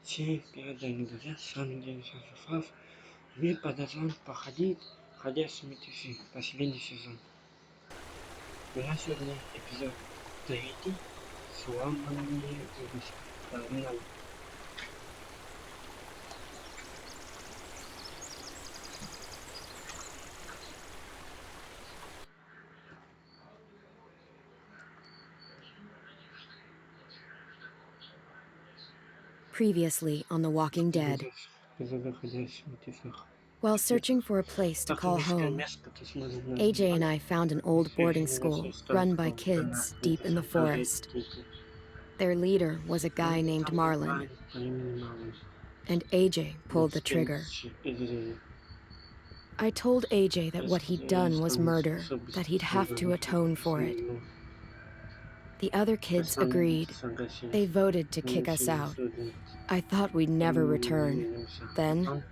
Все передали говорят, самый день Шафаф. Мы продолжаем походить ходящими тиши. Последний сезон. У нас сегодня эпизод 3. Сломанные выпуски. Погнали. Previously on The Walking Dead. While searching for a place to call home, AJ and I found an old boarding school run by kids deep in the forest. Their leader was a guy named Marlin, and AJ pulled the trigger. I told AJ that what he'd done was murder, that he'd have to atone for it. The other kids agreed. They voted to kick us out. I thought we'd never return. Then,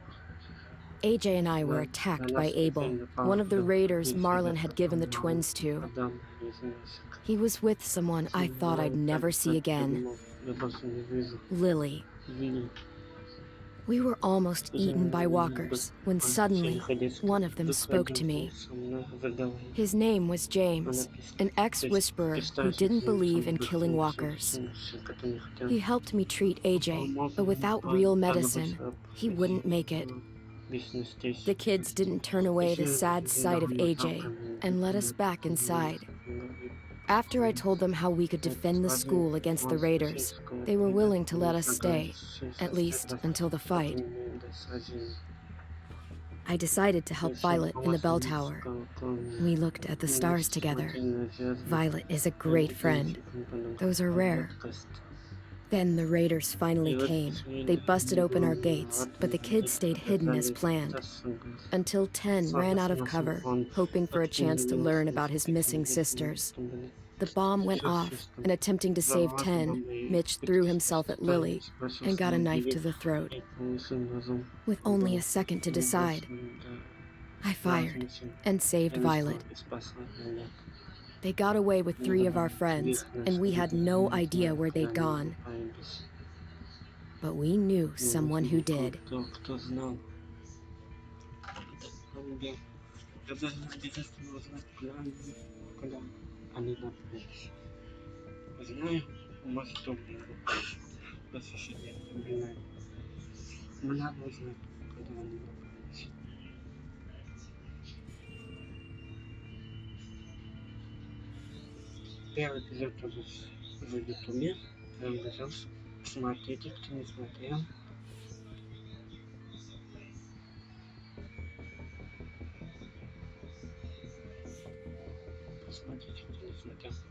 AJ and I were attacked by Abel, one of the raiders Marlin had given the twins to. He was with someone I thought I'd never see again. Lily. We were almost eaten by walkers when suddenly one of them spoke to me. His name was James, an ex-whisperer who didn't believe in killing walkers. He helped me treat AJ, but without real medicine, he wouldn't make it. The kids didn't turn away the sad sight of AJ and let us back inside. After I told them how we could defend the school against the raiders, they were willing to let us stay, at least until the fight. I decided to help Violet in the bell tower. We looked at the stars together. Violet is a great friend. Those are rare. Then the raiders finally came. They busted open our gates, but the kids stayed hidden as planned. Until 10 ran out of cover, hoping for a chance to learn about his missing sisters. The bomb went off, and attempting to save 10, Mitch threw himself at Lily and got a knife to the throat. With only a second to decide, I fired and saved Violet. They got away with 3 of our friends, and we had no idea where they'd gone. But we knew someone who did. Первый эпизод тоже в ютубе. Прям пожалуйста, посмотрите, кто не смотрел. Посмотрите, кто не смотрел.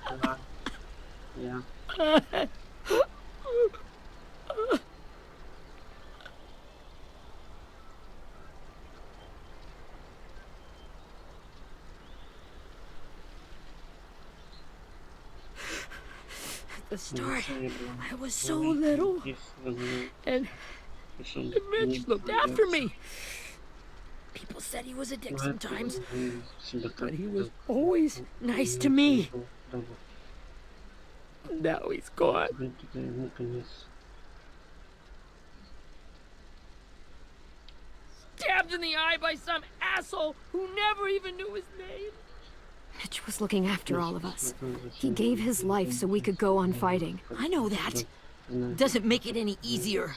Ага. Я. At the start, I was so little, and Mitch looked after me. People said he was a dick sometimes, but he was always nice to me. Now he's gone. Stabbed in the eye by some asshole who never even knew his name. Mitch was looking after all of us. He gave his life so we could go on fighting. I know that. Doesn't make it any easier.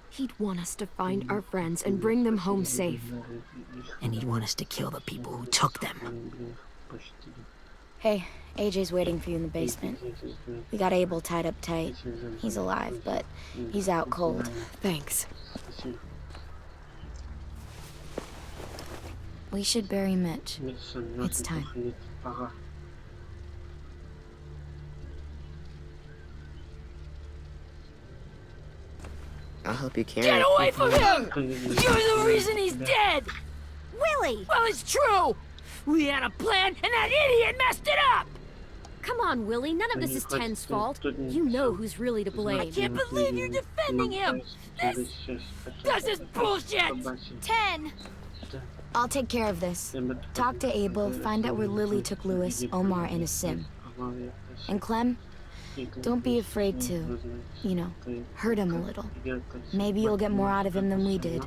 He'd want us to find our friends and bring them home safe. And he'd want us to kill the people who took them. Hey, AJ's waiting for you in the basement. We got Abel tied up tight. He's alive, but he's out cold. Thanks. We should bury Mitch. It's time. I'll help you carry Get it. away from him! You're the reason he's dead! Willie! Well, it's true! We had a plan, and that idiot messed it up! Come on, Willie. None of this is Ten's fault. You know who's really to blame. I can't believe you're defending him! This is bullshit! 10! I'll take care of this. Talk to Abel, find out where Lily took Lewis, Omar, and a sim. And Clem, don't be afraid to, you know, hurt him a little. Maybe you'll get more out of him than we did.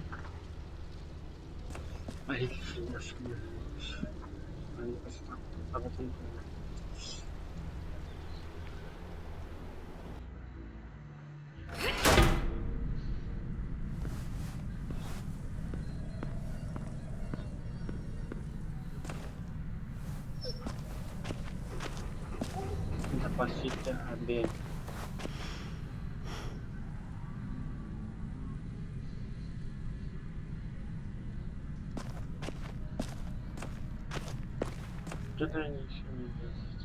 Что-то они еще не делают.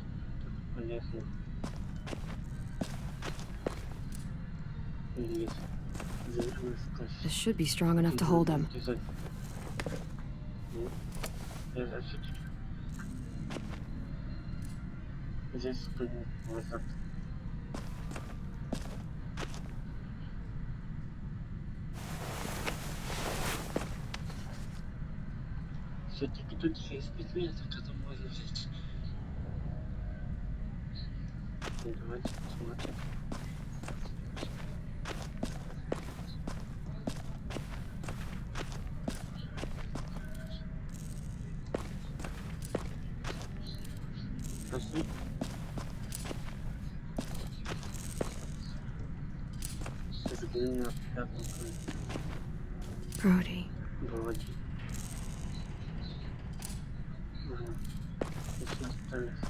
Полезно. Или завернуть скотч. This should be strong enough to hold him. Я зачем? Здесь спрыгнуть назад. Все-таки тут еще есть петля, которую можно взять. Давайте посмотрим. Пошли. Загляни на пятую крышу. Brody. Вроде. Еще остались.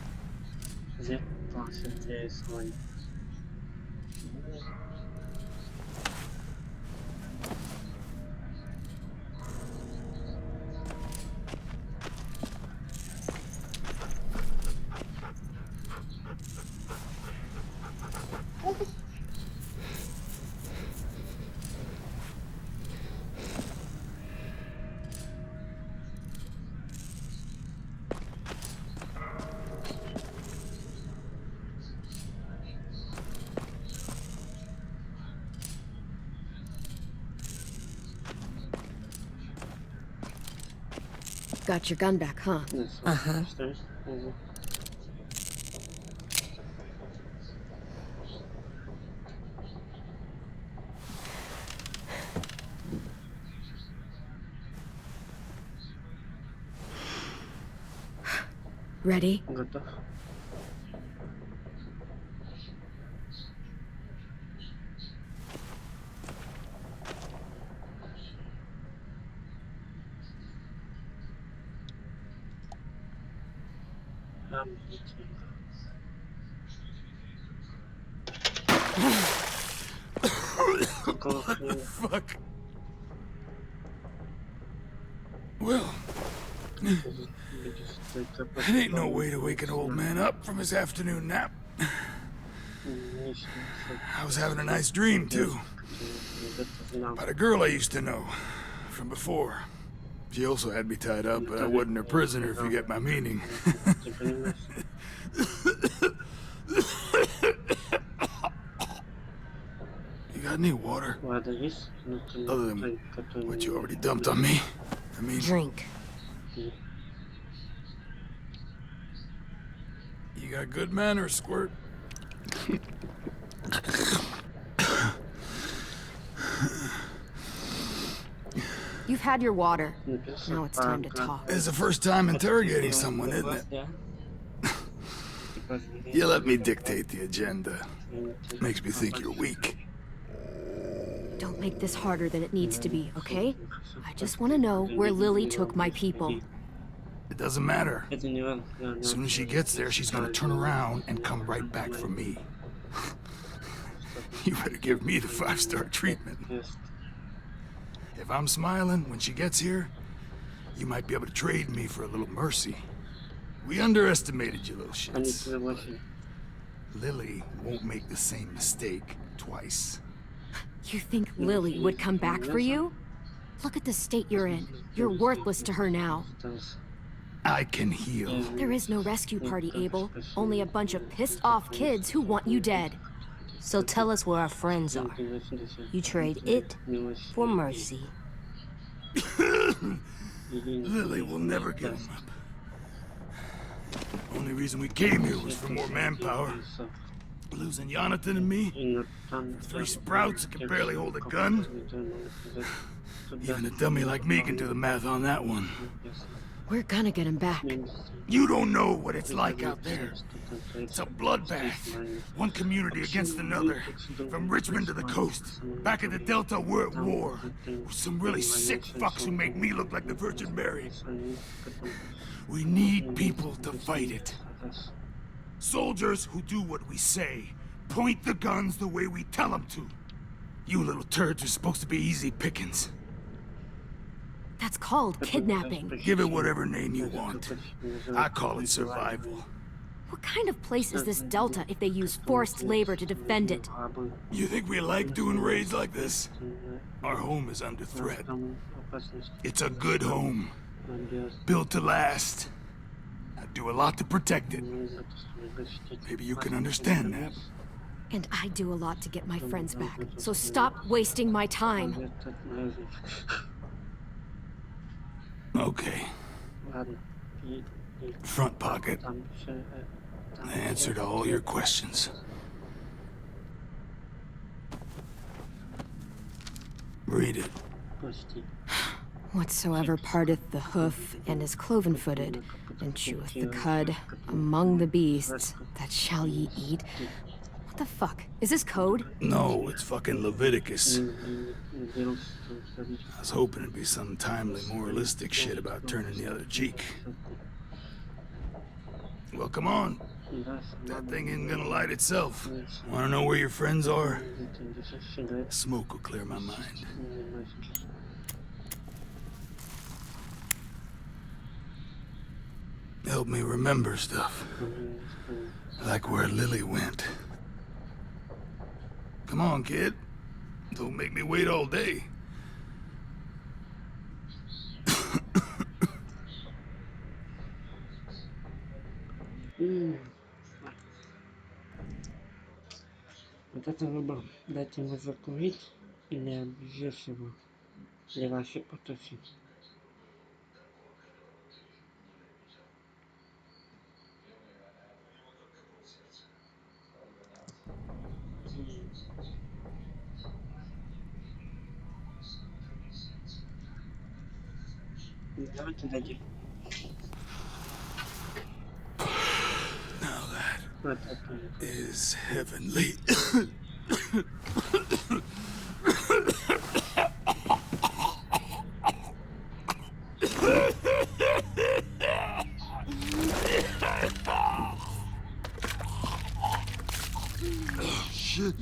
Взять планшет для исследования. Got your gun back, huh? Uh-huh. Ready? Готов. Fuck. Well, It ain't no way to wake an old man up from his afternoon nap. I was having a nice dream, too. About a girl I used to know from before. She also had me tied up, but I wasn't her prisoner, if you get my meaning. You got any water? Other than what you already dumped on me? I mean... Drink. You got good manners, Squirt. You've had your water. Now it's time to talk. It's the first time interrogating someone, isn't it? You let me dictate the agenda. Makes me think you're weak. Don't make this harder than it needs to be, okay? I just want to know where Lily took my people. It doesn't matter. As soon as she gets there, she's gonna turn around and come right back for me. You better give me the 5-star treatment. If I'm smiling when she gets here, you might be able to trade me for a little mercy. We underestimated you little shits. Lily won't make the same mistake twice. You think Lily would come back for you? Look at the state you're in. You're worthless to her now. I can heal. There is no rescue party, Abel. Only a bunch of pissed-off kids who want you dead. So tell us where our friends are. You trade it for mercy. Lily will never give them up. Only reason we came here was for more manpower. Losing Jonathan and me, for 3 sprouts that can barely hold a gun. Even a dummy like me can do the math on that one. We're gonna get him back. You don't know what it's like out there. It's a bloodbath. One community against another. From Richmond to the coast. Back at the Delta, we're at war. With some really sick fucks who make me look like the Virgin Mary. We need people to fight it. Soldiers who do what we say. Point the guns the way we tell them to. You little turds are supposed to be easy pickings. That's called kidnapping. Give it whatever name you want. I call it survival. What kind of place is this Delta if they use forced labor to defend it? You think we like doing raids like this? Our home is under threat. It's a good home. Built to last. I do a lot to protect it. Maybe you can understand that. And I do a lot to get my friends back. So stop wasting my time. Okay. Front pocket. The answer to all your questions. Read it. Whatsoever parteth the hoof and is cloven-footed, and cheweth the cud among the beasts, that shall ye eat. What the fuck? Is this code? No, it's fucking Leviticus. I was hoping it'd be some timely moralistic shit about turning the other cheek. Well, come on. That thing isn't gonna light itself. Wanna know where your friends are? Smoke will clear my mind. Help me remember stuff. Like where Lily went. Come on, kid. Don't make me wait all day. Вот это выбор. Дать ему закурить или обижешь его. Или вообще потушить. Давайте дадим. Now that is heavenly. Oh, shit.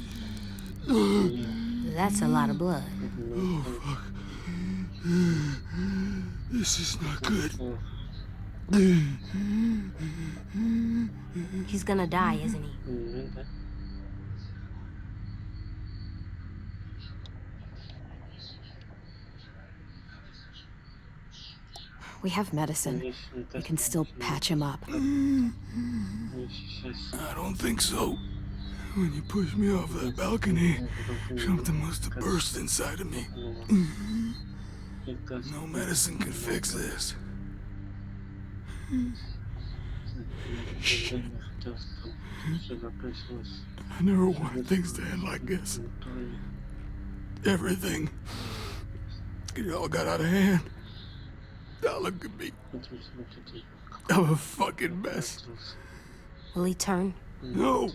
That's a lot of blood. Oh, fuck. This is not good. He's gonna die, isn't he? We have medicine. We can still patch him up. I don't think so. When you pushed me off that balcony, something must have burst inside of me. No medicine can fix this. Shit. I never wanted things to end like this. Everything. It all got out of hand. Now look at me. I'm a fucking mess. Will he turn? No.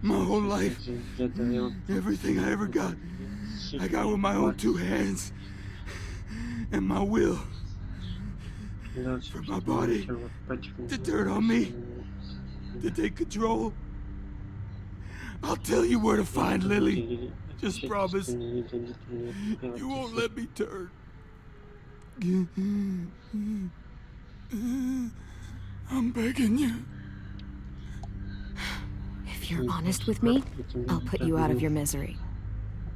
My whole life, everything I ever got, I got with my own two hands and my will. For my body to turn on me, to take control. I'll tell you where to find Lily. Just promise you won't let me turn. I'm begging you. If you're honest with me, I'll put you out of your misery.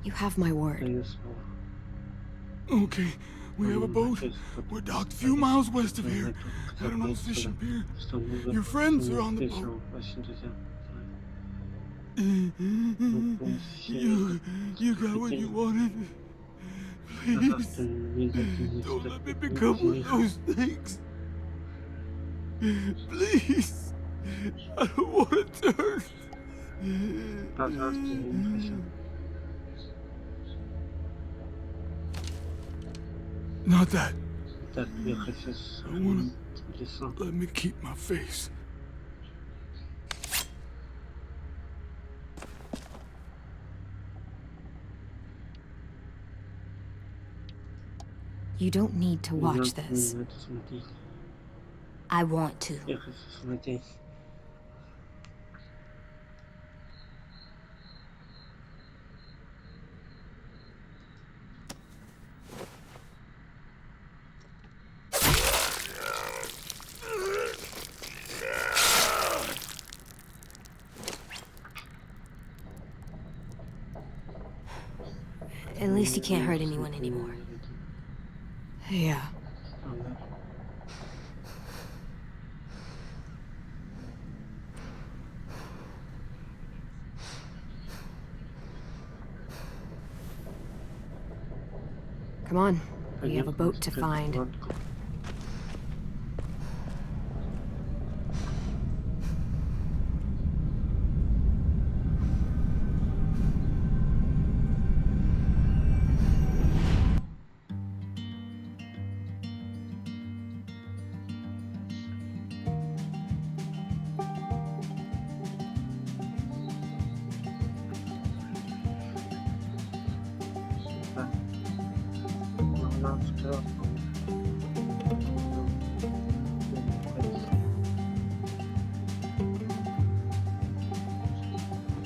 You have my word. Okay, we have a boat. We're docked a few miles west of here at an old fishing pier. Your friends are on the boat. You got what you wanted. Please, don't let me become one of those things. Please, I don't want to turn. Not that. I want to let me keep my face. You don't need to watch this. I want to. At least he can't hurt anyone anymore. Yeah. Come on. We have a boat to find.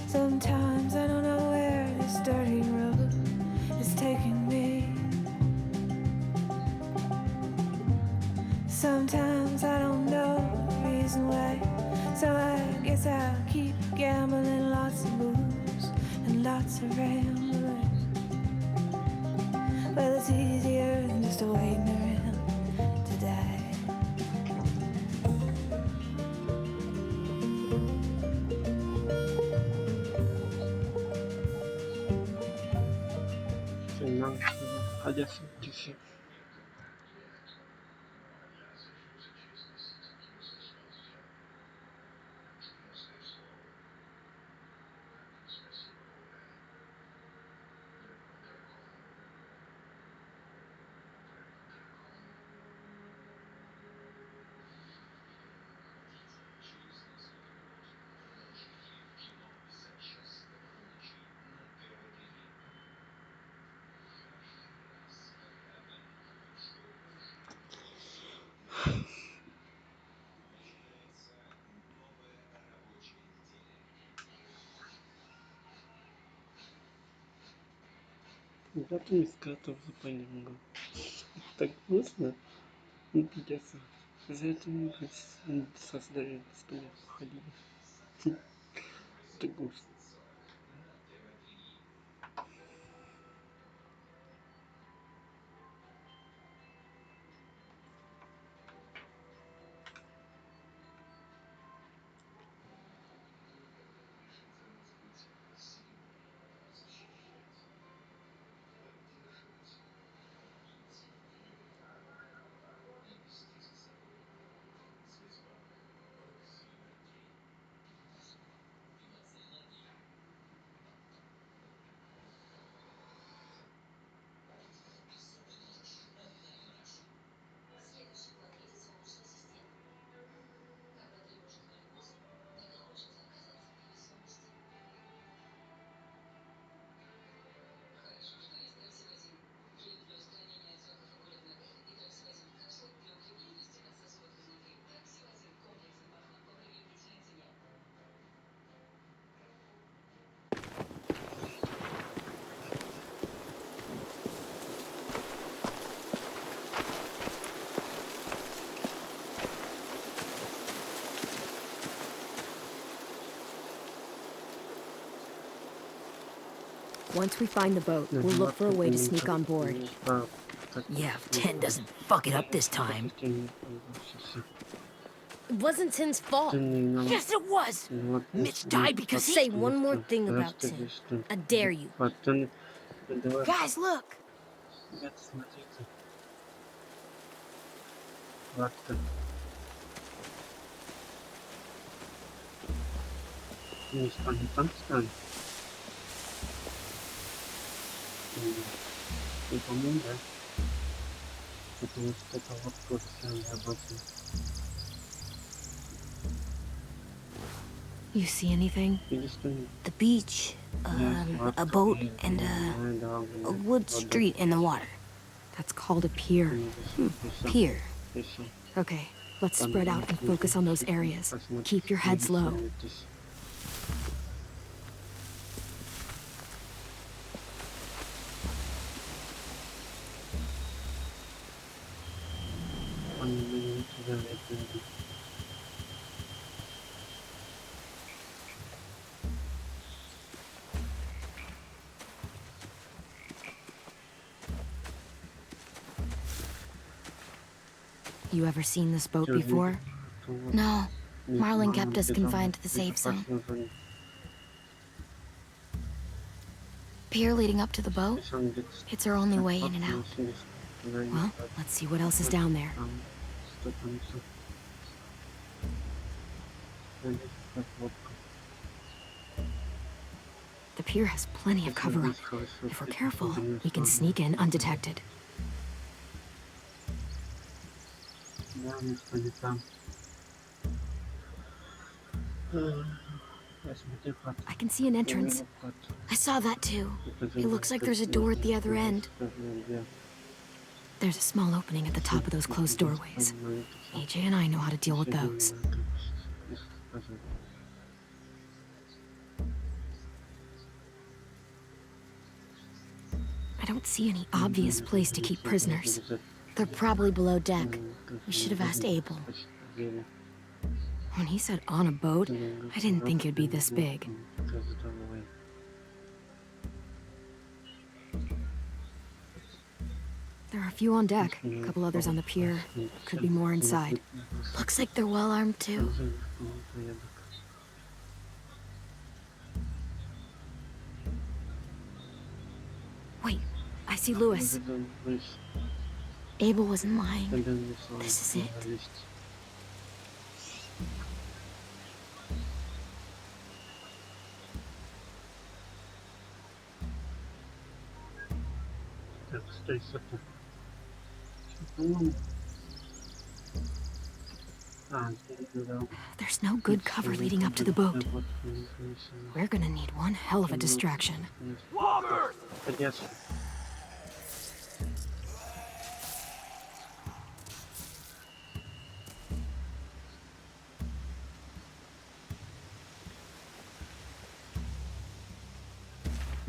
Sometimes I don't know where this dirty road is taking me. Sometimes I don't know the reason why. So I guess I'll keep gambling, lots of moves and lots of ramblings. Well, it's easier than just waiting around to die. Ребята из кратов запалимого. Так грустно. Не придется. За это мы создали, чтобы походили. Так грустно. Once we find the boat, we'll look for a way to sneak on board. Yeah, if 10 doesn't fuck it up this time. It wasn't Tin's fault. Yes, it was! Mitch died because he... Say one more thing about Tin. I dare you. Guys, look! Ребята, смотрите. Лодка. Не там станет. И по-моему, да. Потому что это вот профессиональная работа. You see anything? Видишь что-нибудь? The beach, a boat, and a wood street in the water. That's called a pier. Pier. Okay, let's spread out and focus on those areas. Keep your heads low. You ever seen this boat before? No. Marlin kept us confined to the safe zone. Pier leading up to the boat? It's our only way in and out. Well, let's see what else is down there. The pier has plenty of cover-up. If we're careful, we can sneak in undetected. I can see an entrance. I saw that too. It looks like there's a door at the other end. There's a small opening at the top of those closed doorways. AJ and I know how to deal with those. I don't see any obvious place to keep prisoners. They're probably below deck. We should have asked Abel. When he said on a boat, I didn't think it'd be this big. There are a few on deck, a couple others on the pier. Could be more inside. Looks like they're well armed too. Wait, I see Lewis. Abel wasn't lying. This is it. There's no good cover leading up to the boat. We're gonna need one hell of a distraction.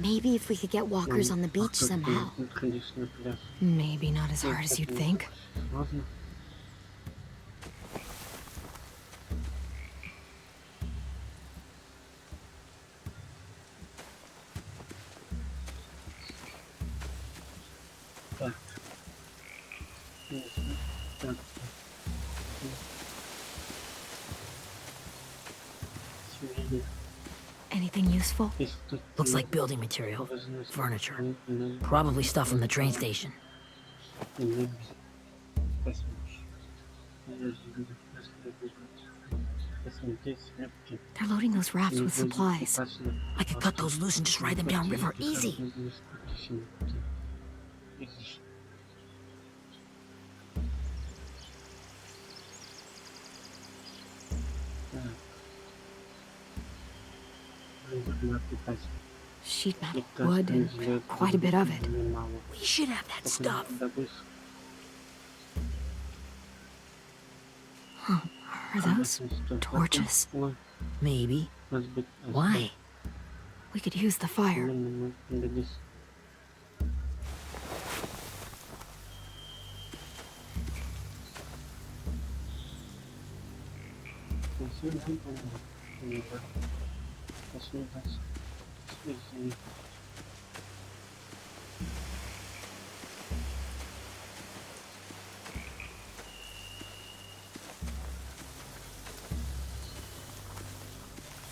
Maybe if we could get walkers on the beach somehow. Maybe not as hard as you'd think. Anything useful? Looks like building material. Furniture. Probably stuff from the train station. They're loading those rafts with supplies. I could cut those loose and just ride them downriver. Easy. Sheet metal, wood, and quite a bit of it. We should have that stuff. Huh. Are those torches? Maybe. Why? We could use the fire.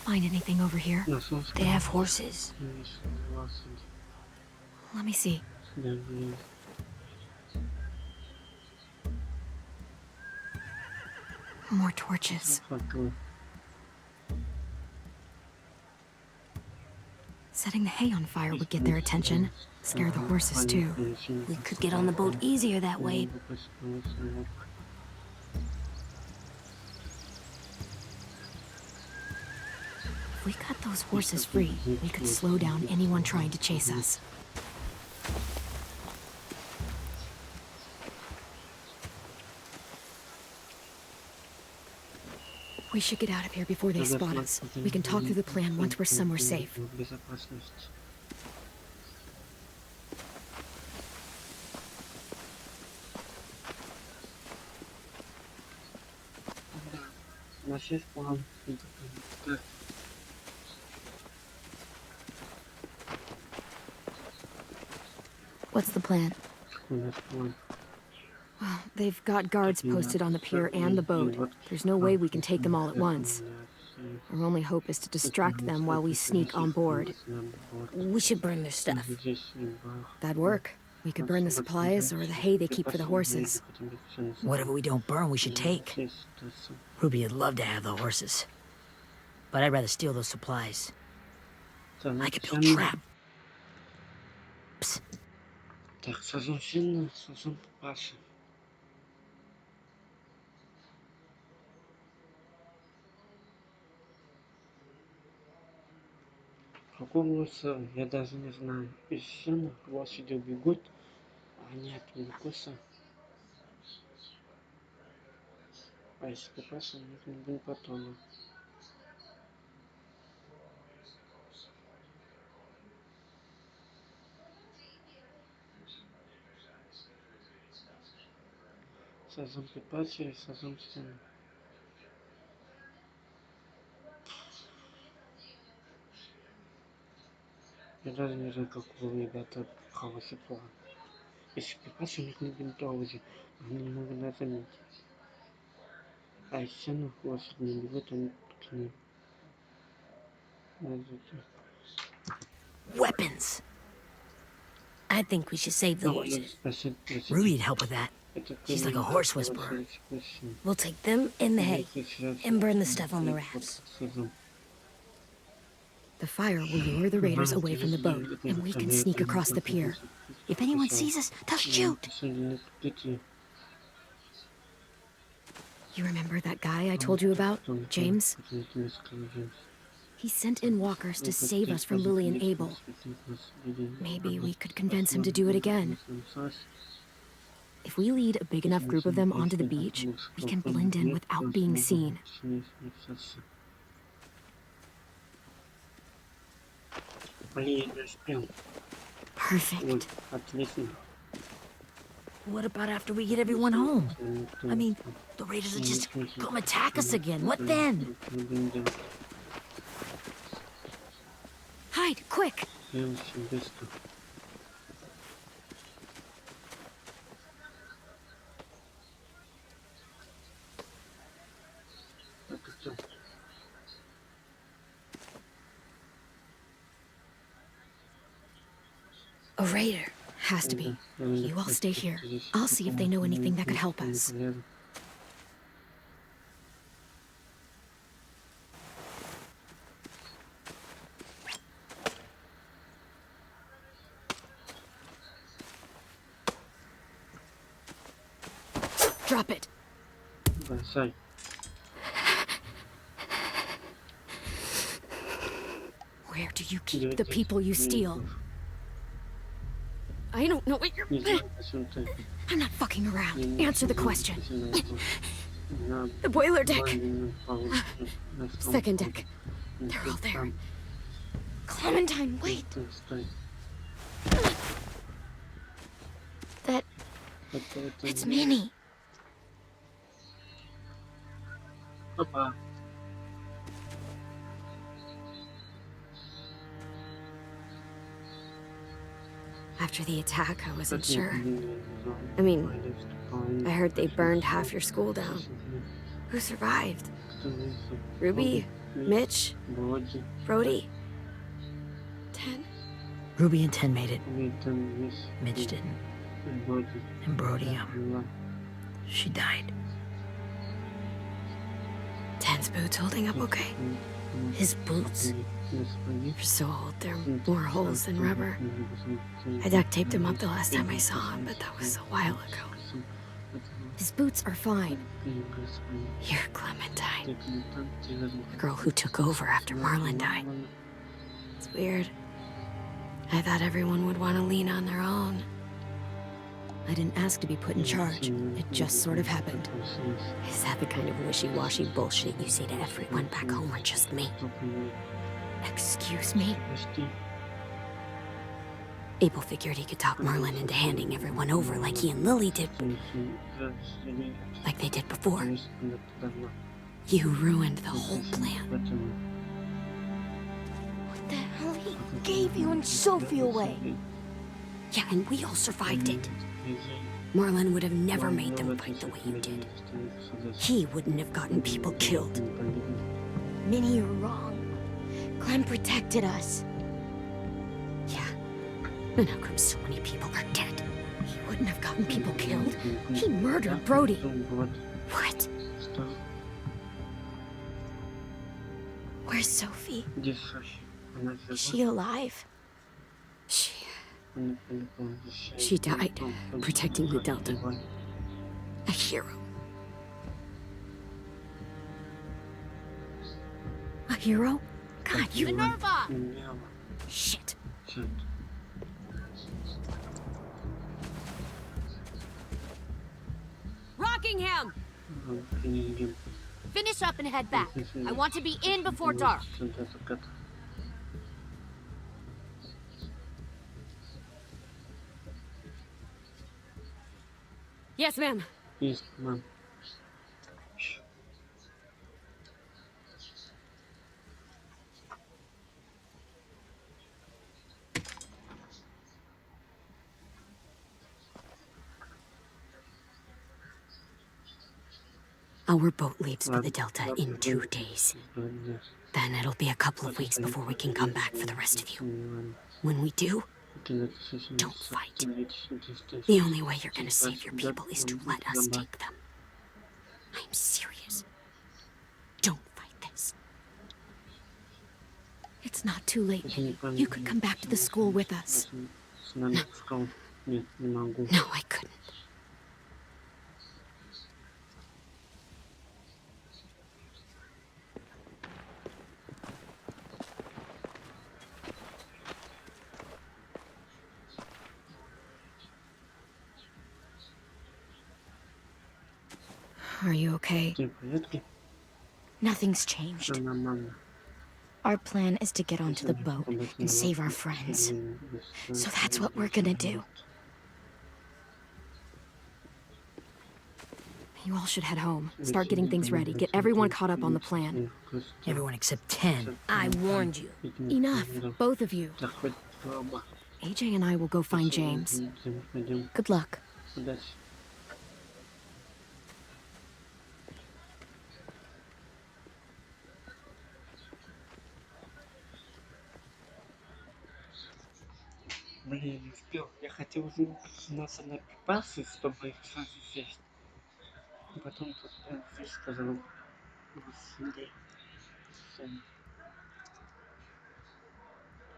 Find anything over here? They have horses. Let me see. More torches. Setting the hay on fire would get their attention. Scare the horses too. We could get on the boat easier that way. If we cut those horses free, we could slow down anyone trying to chase us. We should get out of here before they spot us. We can talk through the plan once we're somewhere safe. What's the plan? Well, they've got guards posted on the pier and the boat. There's no way we can take them all at once. Our only hope is to distract them while we sneak on board. We should burn their stuff. That'd work. We could burn the supplies or the hay they keep for the horses. Whatever we don't burn, we should take. Ruby would love to have the horses. But I'd rather steal those supplies. I could build traps. Так, сезон сильно, сезон попался. Какому лучше, я даже не знаю. Из сена лошади убегут, а они отвлекутся. А если попался, у них не будет потом. Сезон попался и сезон сена. Я даже не знаю, как у ребята хороший план. Если попался, у них не будет доводи, они не могут нас заметить. А из сена лошадь не бегут, они к ним. Weapons! I think we should save the horses. Ruby'd help with that. She's like a horse whisperer. We'll take them in the hay and burn the stuff on the rafts. The fire will lure the raiders away from the boat, and we can sneak across the pier. If anyone sees us, they'll shoot. You remember that guy I told you about, James? He sent in walkers to save us from Lily and Abel. Maybe we could convince him to do it again. If we lead a big enough group of them onto the beach, we can blend in without being seen. Блин, я успел. Perfect. Вот, отлично. What about after we get everyone home? I mean, the raiders will just come attack us again. What then? Hide, quick! Прячемся быстро. Так, идем. A raider. Has to be. You all stay here. I'll see if they know anything that could help us. Drop it. Бросай. Where do you keep the people you steal? I don't know what you're... Не знаю, зачем ты. I'm not fucking around. Answer the question. The boiler deck. Second deck. They're all there. Clementine, wait. Стой. It's Minnie. Опа. After the attack, I wasn't sure. I mean, I heard they burned half your school down. Who survived? Ruby? Mitch? Brody? 10? Ruby and 10 made it. Mitch didn't. And Brody, she died. 10's boots holding up okay? His boots? They're so old, there are more holes than rubber. I duct taped him up the last time I saw him, but that was a while ago. His boots are fine. You're Clementine. The girl who took over after Marlon died. It's weird. I thought everyone would want to lean on their own. I didn't ask to be put in charge. It just sort of happened. Is that the kind of wishy-washy bullshit you say to everyone back home or just me? Excuse me? Abel figured he could talk Marlon into handing everyone over like he and Lily did. Like they did before. You ruined the whole plan. What the hell? He gave you and Sophie away. Yeah, and we all survived it. Marlon would have never made them fight the way you did. He wouldn't have gotten people killed. Minnie, you're wrong. Clem protected us. Yeah. And how come so many people are dead? He wouldn't have gotten people killed. He murdered Brody. What? Where's Sophie? Где Софи? Она Is she alive? She died protecting the Delta. A hero. A hero? God, you... Minerva! Shit. Rockingham! Finish up and head back. I want to be in before dark. Yes, ma'am. Есть, мам. Our boat leaves for the Delta in 2 days. Then it'll be a couple of weeks before we can come back for the rest of you. When we do, don't fight. The only way you're gonna save your people is to let us take them. I'm serious. Don't fight this. It's not too late. You could come back to the school with us. No, I couldn't. Are you okay? Ты в порядке? Nothing's changed. Все нормально. Our plan is to get onto the boat and save our friends. So that's what we're gonna do. You all should head home. Start getting things ready. Get everyone caught up on the plan. Everyone except 10. I warned you. Enough, both of you. AJ and I will go find James. Good luck. Блин, не успел. Я хотел заниматься на пипасы, чтобы их сразу съесть. И потом тут здесь сказал, Василий.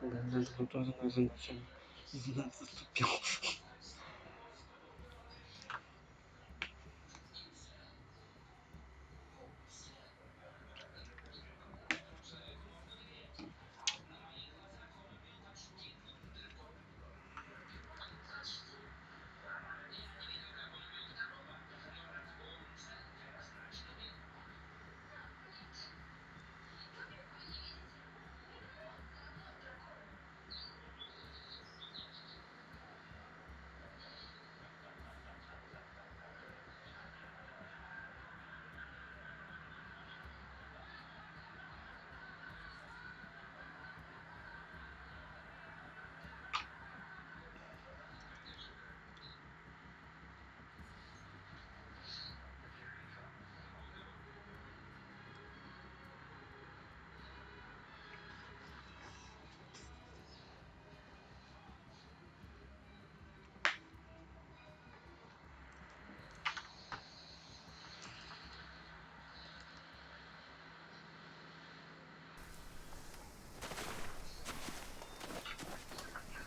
Да, надо было тоже назначить. Извиняюсь, заступил.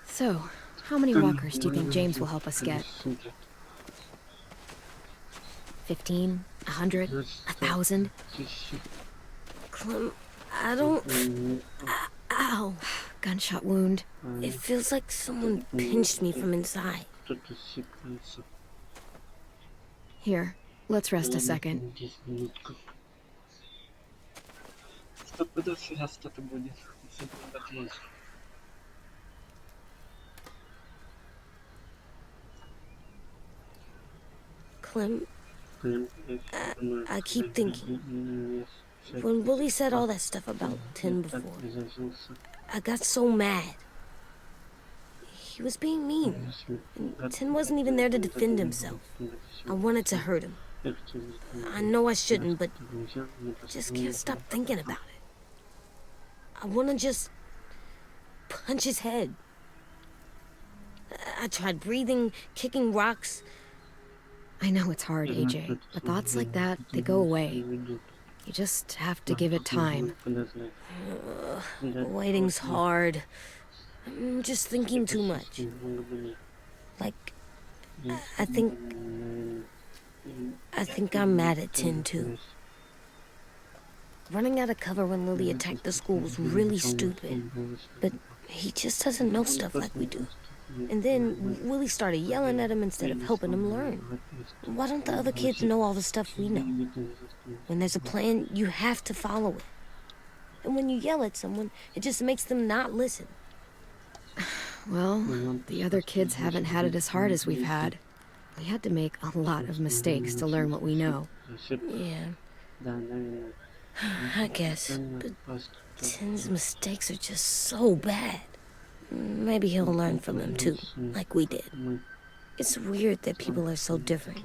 So, how many walkers do you think James will help us get? 15? 100? 1,000? Clem, I don't... Ow. Gunshot wound. It feels like someone pinched me from inside. Here, let's rest a second. Стопудово сейчас что-то будет. Особенно в окне. Clem, I keep thinking, when Willie said all that stuff about Tin before, I got so mad. He was being mean, and Tin wasn't even there to defend himself. I wanted to hurt him. I know I shouldn't, but just can't stop thinking about it. I want to just punch his head. I tried breathing, kicking rocks. I know it's hard, AJ, but thoughts like that, they go away. You just have to give it time. Waiting's hard. I'm just thinking too much. Like, I think I'm mad at Tin, too. Running out of cover when Lily attacked the school was really stupid. But he just doesn't know stuff like we do. And then Willie started yelling at him instead of helping him learn. Why don't the other kids know all the stuff we know? When there's a plan, you have to follow it. And when you yell at someone, it just makes them not listen. Well, the other kids haven't had it as hard as we've had. We had to make a lot of mistakes to learn what we know. Yeah. I guess, but Tin's mistakes are just so bad. Maybe he'll learn from them too, like we did. It's weird that people are so different.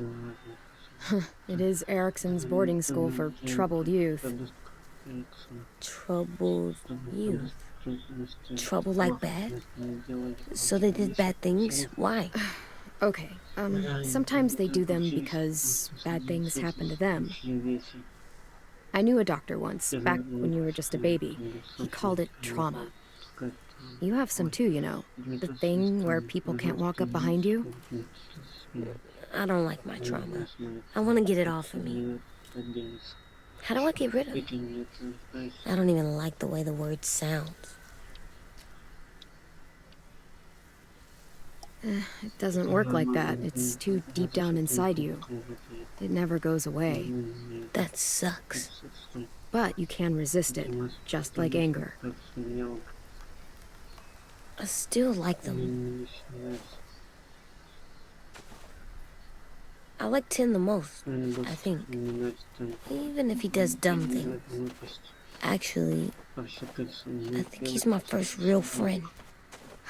It is Erickson's boarding school for troubled youth. Troubled youth? Trouble like bad? So they did bad things? Why? Okay, sometimes they do them because bad things happen to them. I knew a doctor once, back when you were just a baby. He called it trauma. You have some too, you know. The thing where people can't walk up behind you. I don't like my trauma. I want to get it off of me. How do I get rid of it? I don't even like the way the word sounds. It doesn't work like that. It's too deep down inside you. It never goes away. That sucks. But you can resist it, just like anger. I still like them. I like Tin the most, I think. Even if he does dumb things. Actually, I think he's my first real friend.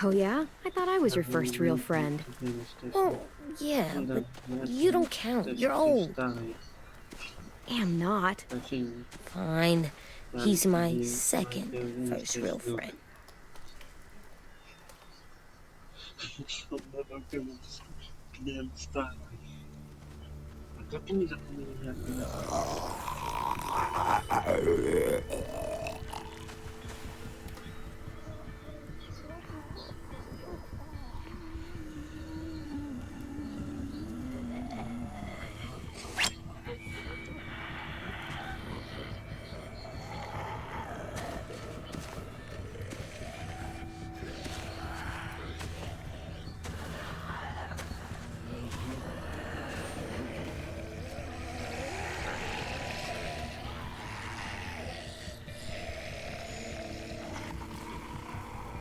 Oh yeah? I thought I was your first real friend. Well, yeah, but you don't count. You're old. Am not. Fine. He's my second first real friend.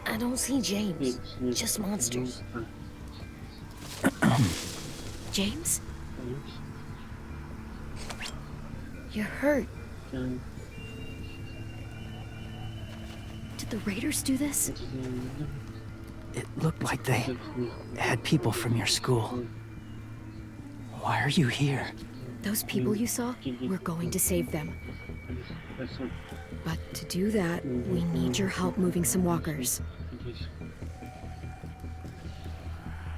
I don't see James, just monsters. James? You're hurt. Did the raiders do this? It looked like they had people from your school. Why are you here? Those people you saw? We're going to save them. But to do that, we need your help moving some walkers.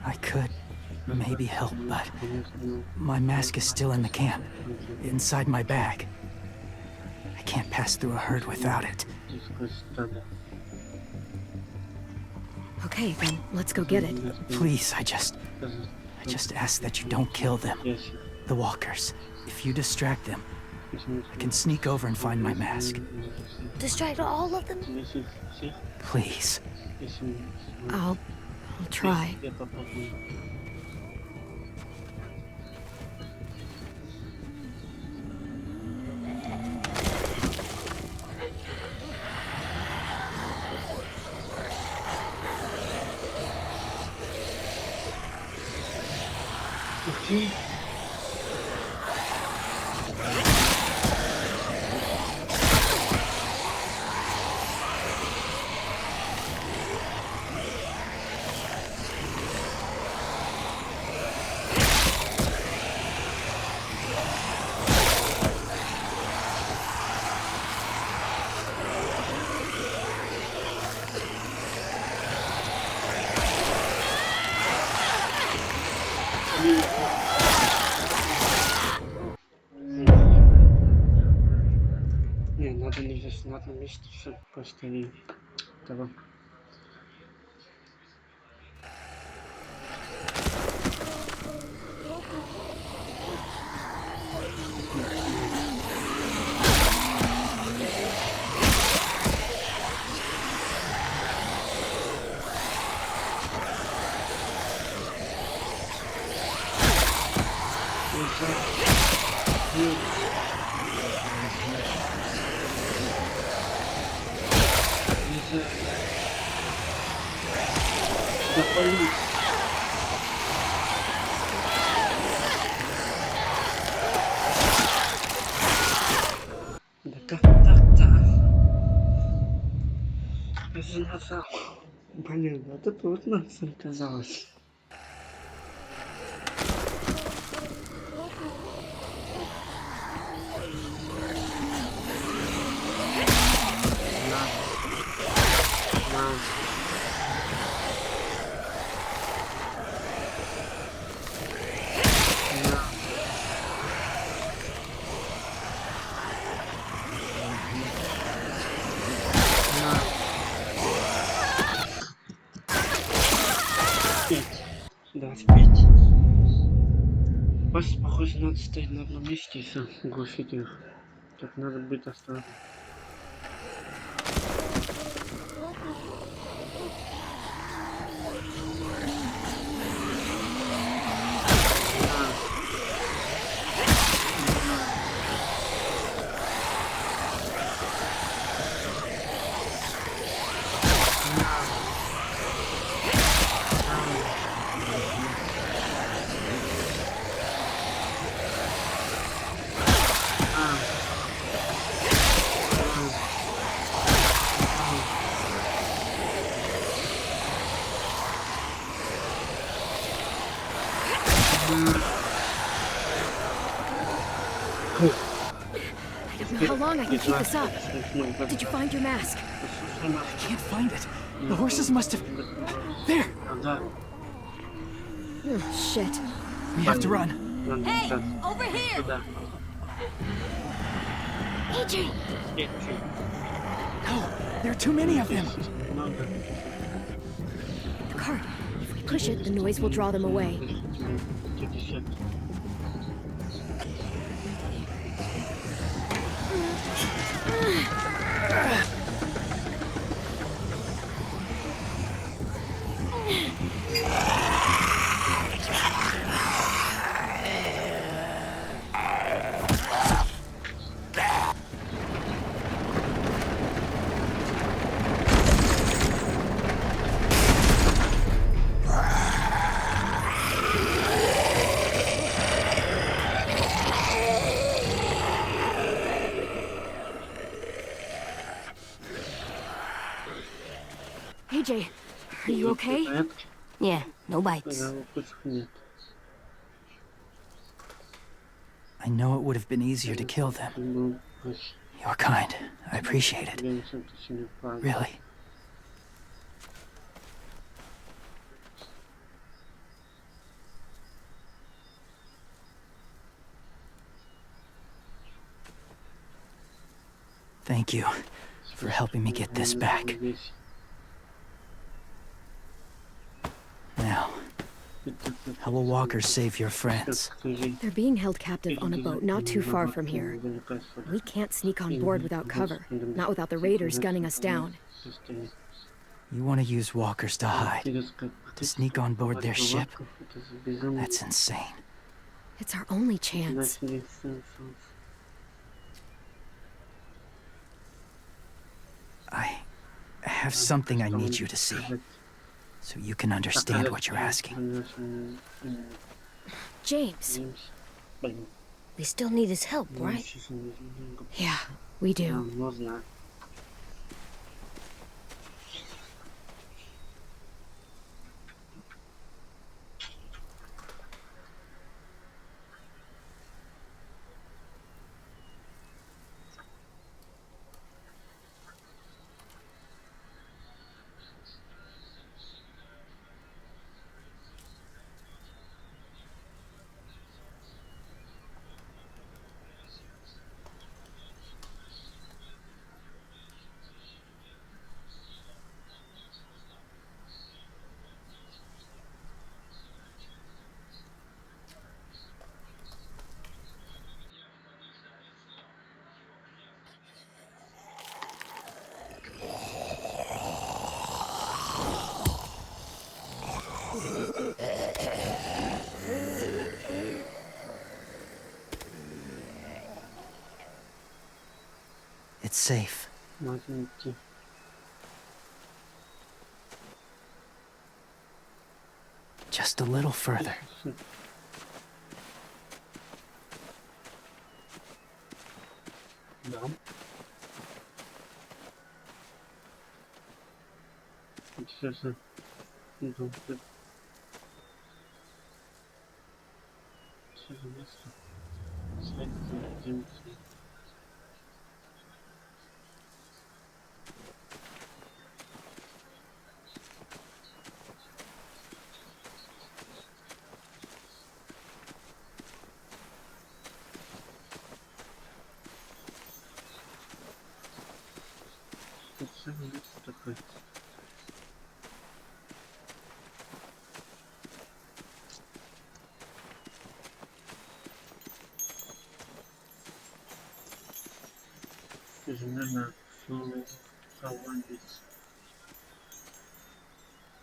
I could maybe help, but my mask is still in the camp, inside my bag. I can't pass through a herd without it. Okay, then let's go get it. Please, I just ask that you don't kill them. The walkers. If you distract them, I can sneak over and find my mask. Distract all of them? Please. I'll try. Okay. Не, надо не здесь, надо вместе все поставить. Давай. Запалить. Да как так-то? Я же нажал. Блин, это трудно, казалось. Просто, похоже, надо стоять на одном месте и все, глушить их. Так надо быть осторожным. I don't know how long I can keep this up. Did you find your mask? I can't find it. The horses must have... There! Oh, shit. We have to run. Hey, over here! AJ! No, there are too many of them. The cart. If we push it, the noise will draw them away. AJ, are you okay? Yeah, no bites. I know it would have been easier to kill them. You're kind. I appreciate it. Really. Thank you for helping me get this back. Now, how will walkers save your friends? They're being held captive on a boat not too far from here. We can't sneak on board without cover, not without the raiders gunning us down. You want to use walkers to hide, to sneak on board their ship? That's insane. It's our only chance. I have something I need you to see, so you can understand what you're asking. James. We still need his help, right? Yeah, we do. It's safe. Just a little further.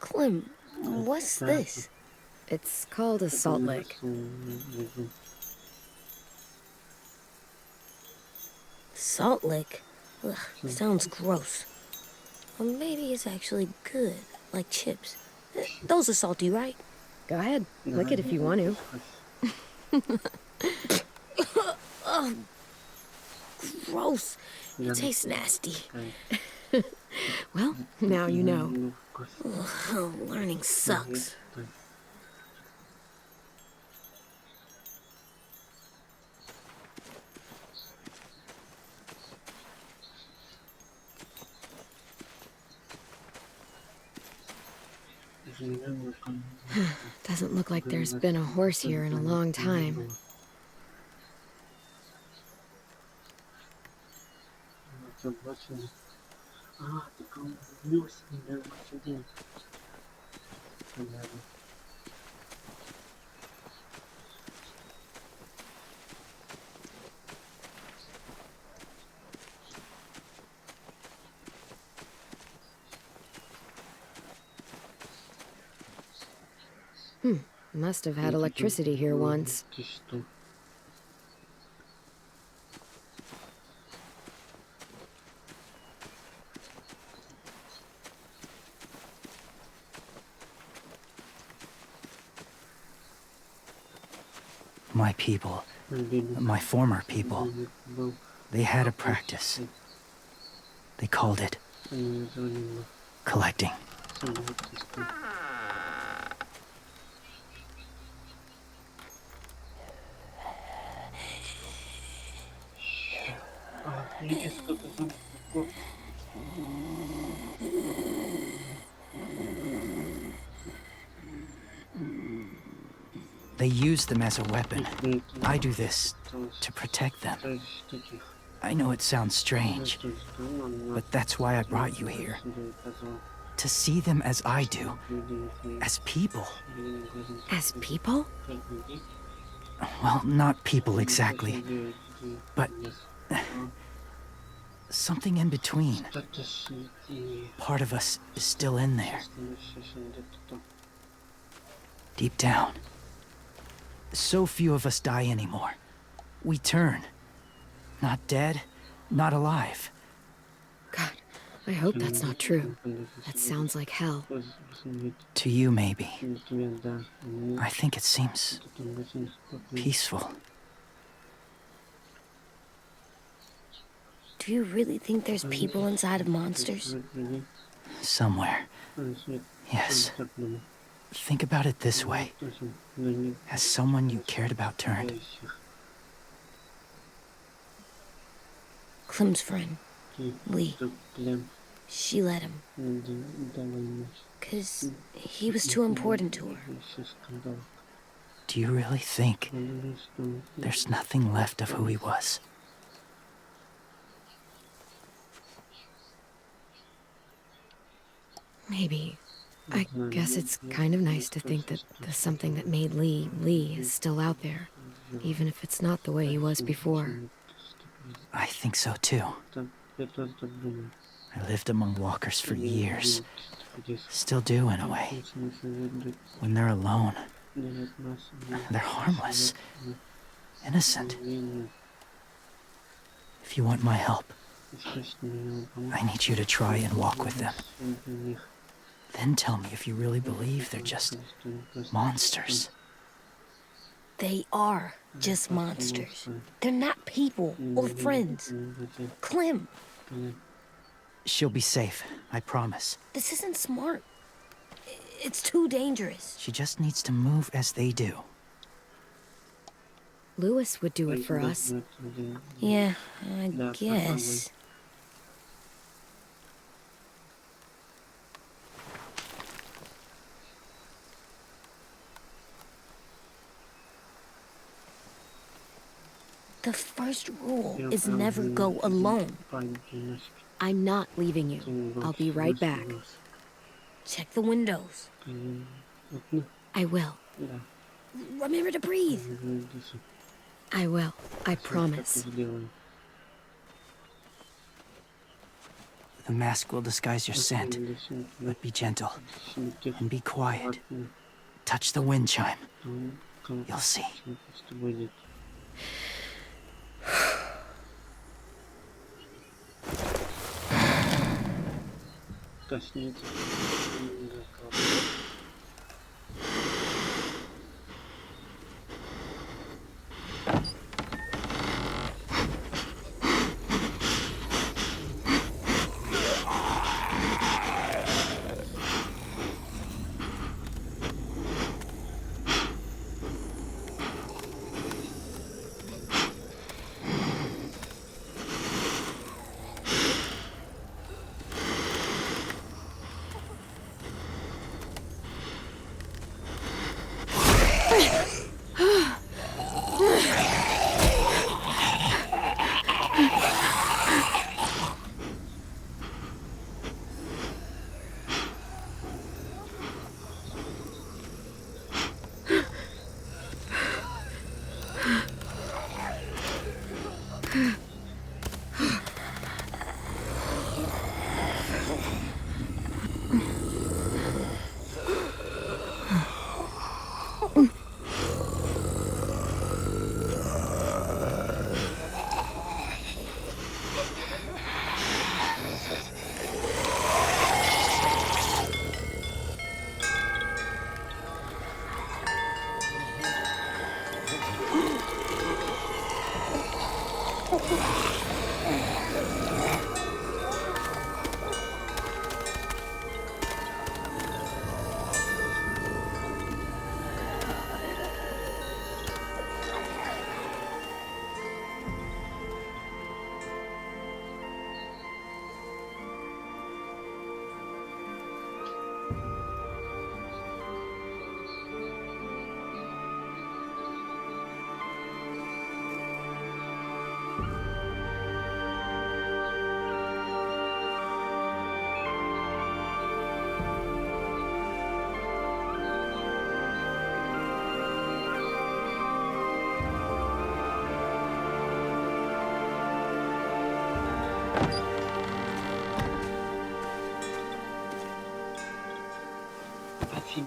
Clem, what's this? It's called a salt lick. Salt lick? Ugh, sounds gross. Or maybe it's actually good, like chips. Those are salty, right? Go ahead, lick it if you want to. Ugh, gross. It tastes nasty. Well, now you know. Ugh, learning sucks. Doesn't look like there's been a horse here in a long time. Must have had electricity here once. My people, my former people, they had a practice. They called it collecting. They use them as a weapon. I do this to protect them. I know it sounds strange, but that's why I brought you here. To see them as I do, as people. As people? Well, not people exactly, but something in between. Part of us is still in there. Deep down. So few of us die anymore. We turn. Not dead, not alive. God, I hope that's not true. That sounds like hell. To you, maybe. I think it seems peaceful. Do you really think there's people inside of monsters? Somewhere. Yes. Think about it this way. Has someone you cared about turned? Clem's friend, Lee. She let him. 'Cause he was too important to her. Do you really think there's nothing left of who he was? Maybe. I guess it's kind of nice to think that the something that made Lee is still out there, even if it's not the way he was before. I think so too. I lived among walkers for years. Still do in a way. When they're alone, they're harmless, innocent. If you want my help, I need you to try and walk with them. Then tell me if you really believe they're just monsters. They are just monsters. They're not people or friends. Clem, She'll be safe, I promise. this isn't smart. It's too dangerous. She just needs to move as they do. Lewis would do it for us. Yeah, I guess. The first rule is never go alone. I'm not leaving you. I'll be right back. Check the windows. I will. Remember to breathe. I will. I promise. The mask will disguise your scent, but be gentle and be quiet. Touch the wind chime. You'll see.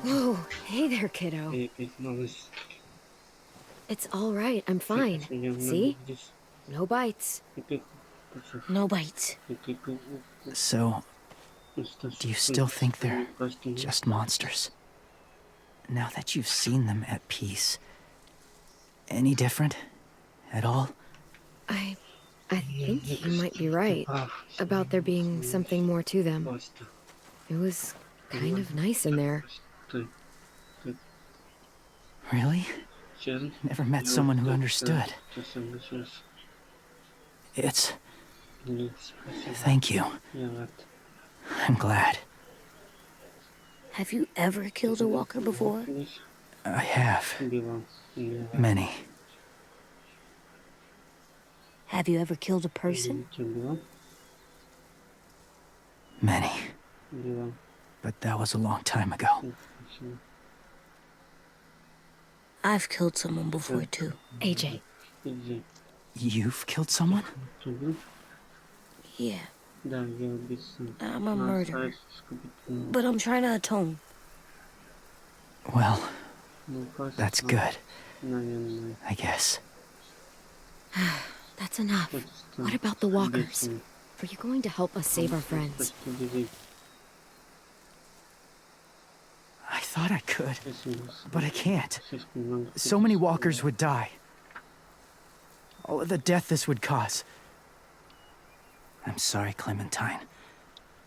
Whoa, hey there, kiddo. It's all right, I'm fine. See? No bites. No bites. So, do you still think they're just monsters? Now that you've seen them at peace, any different at all? I think you might be right about there being something more to them. It was kind of nice in there. Really? Never met someone who understood. It's... Thank you. I'm glad. Have you ever killed a walker before? I have. Many. Have you ever killed a person? Many. But that was a long time ago. I've killed someone before, too. AJ. You've killed someone? Yeah. I'm a murderer. But I'm trying to atone. Well, that's good. I guess. That's enough. What about the walkers? Are you going to help us save our friends? I thought I could, but I can't. So many walkers would die. All of the death this would cause. I'm sorry, Clementine,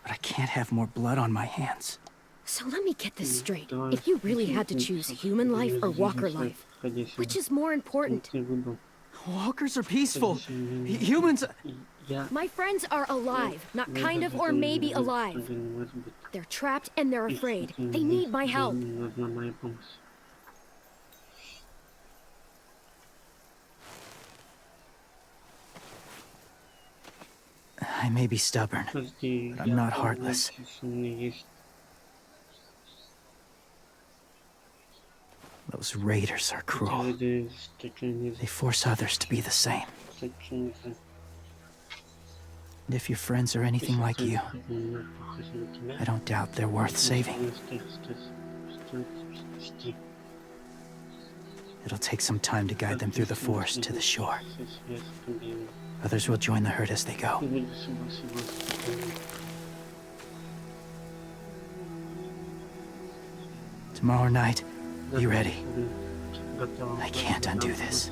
but I can't have more blood on my hands. So let me get this straight. If you really had to choose human life or walker life, which is more important? Walkers are peaceful. Humans... My friends are alive, not kind of or maybe alive. They're trapped and they're afraid. They need my help. I may be stubborn, but I'm not heartless. Those raiders are cruel. They force others to be the same. And if your friends are anything like you, I don't doubt they're worth saving. It'll take some time to guide them through the forest to the shore. Others will join the herd as they go. Tomorrow night, be ready. I can't undo this.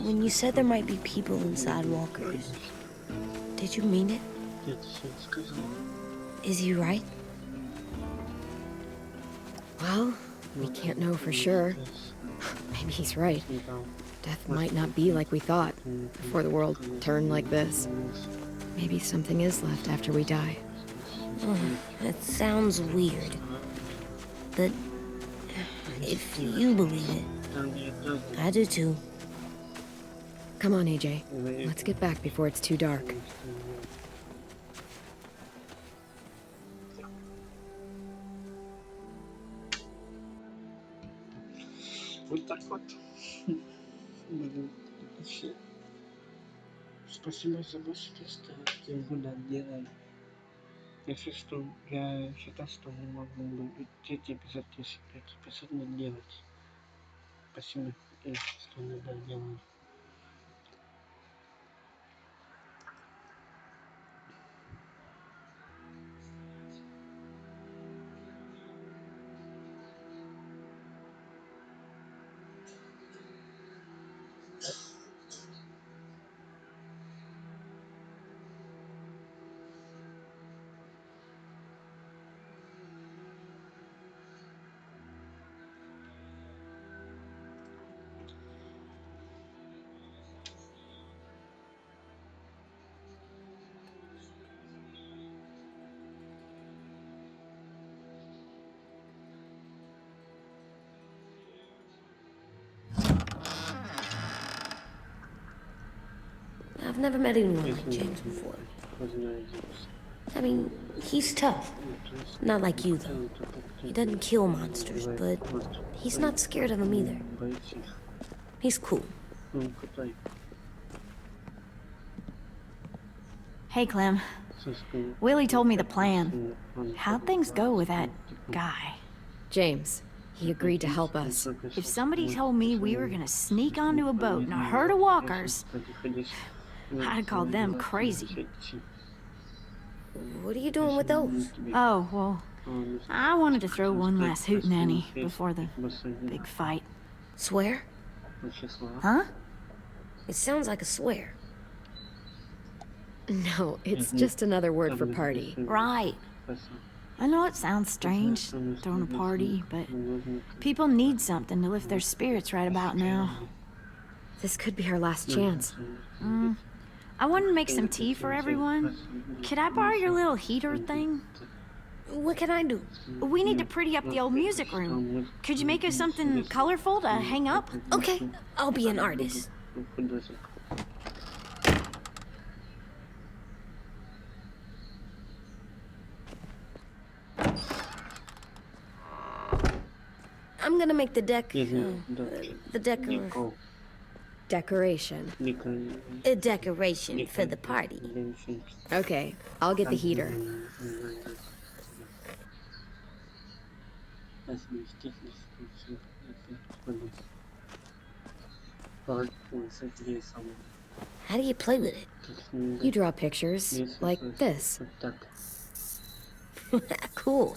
When you said there might be people inside walkers, did you mean it? Is he right? Well, We can't know for sure. Maybe he's right. Death might not be like we thought before the world turned like this. Maybe something is left after we die. That sounds weird. But if you believe it, I do too. Come on, AJ. Let's get back before it's too dark. Вот так вот. Спасибо за ваше что буду делать. Если что, я считаю, что не могу быть третий эпизод, если третий эпизод не делать. Спасибо, что не доделали. I've never met anyone like James before. I mean, he's tough. Not like you, though. He doesn't kill monsters, but he's not scared of them either. He's cool. Hey, Clem. Willie told me the plan. How'd things go with that guy? James, he agreed to help us. If somebody told me we were gonna sneak onto a boat in a herd of walkers, I'd call them crazy. What are you doing with those? Oh, well, I wanted to throw one last hootenanny before the big fight. Swear? Huh? It sounds like a swear. No, it's just another word for party. Right. I know it sounds strange, throwing a party, but people need something to lift their spirits right about now. This could be our last chance. I wanted to make some tea for everyone. Could I borrow your little heater thing? What can I do? We need to pretty up the old music room. Could you make us something colorful to hang up? Okay, I'll be an artist. I'm gonna make the Decoration. a decoration for the party. Okay, I'll get the heater. How do you play with it? You draw pictures like this. Cool.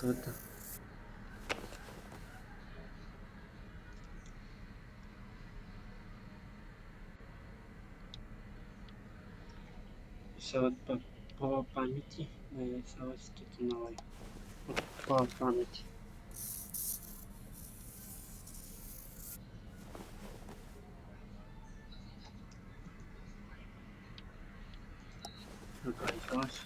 По памяти нарисовать что-то новое. По памяти. Накрасилась.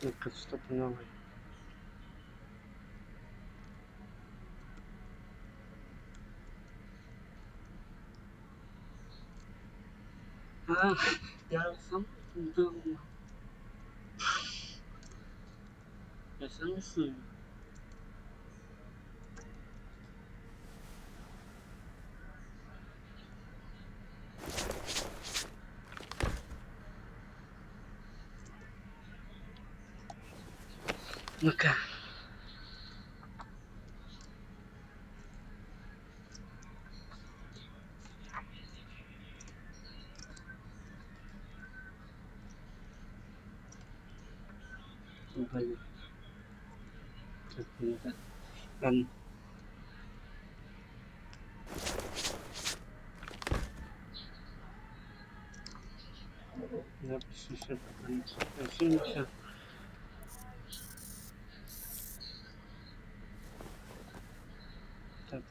Это что-то новое. Я сам думаю. Я сам рисую. Ну-ка. banyak. Dan я послушаю фильм. Так.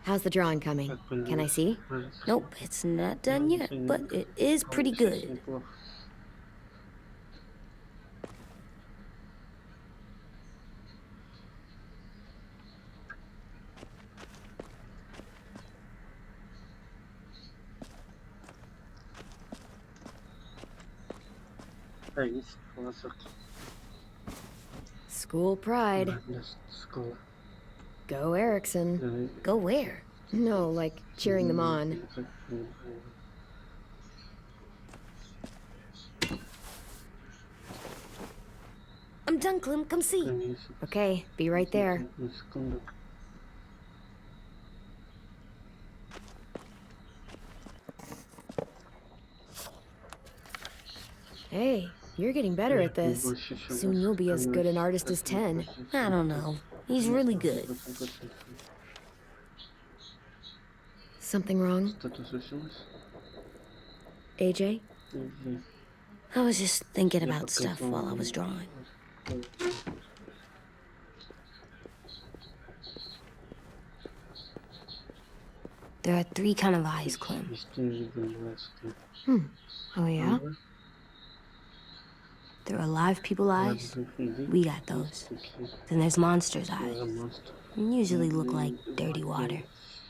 How's the drawing coming? Can I see? Nope, it's not done yet, but it is pretty good. School pride. Go Erickson. Go where? No, like cheering them on. I'm done, Clem. Come see. Okay, be right there. Hey, you're getting better at this. Soon you'll be as good an artist as 10. I don't know. He's really good. Something wrong? AJ? I was just thinking about stuff while I was drawing. There are 3 kind of eyes, Clem. Oh yeah? There are alive people eyes. We got those. Then there's monsters' eyes. Usually look like dirty water.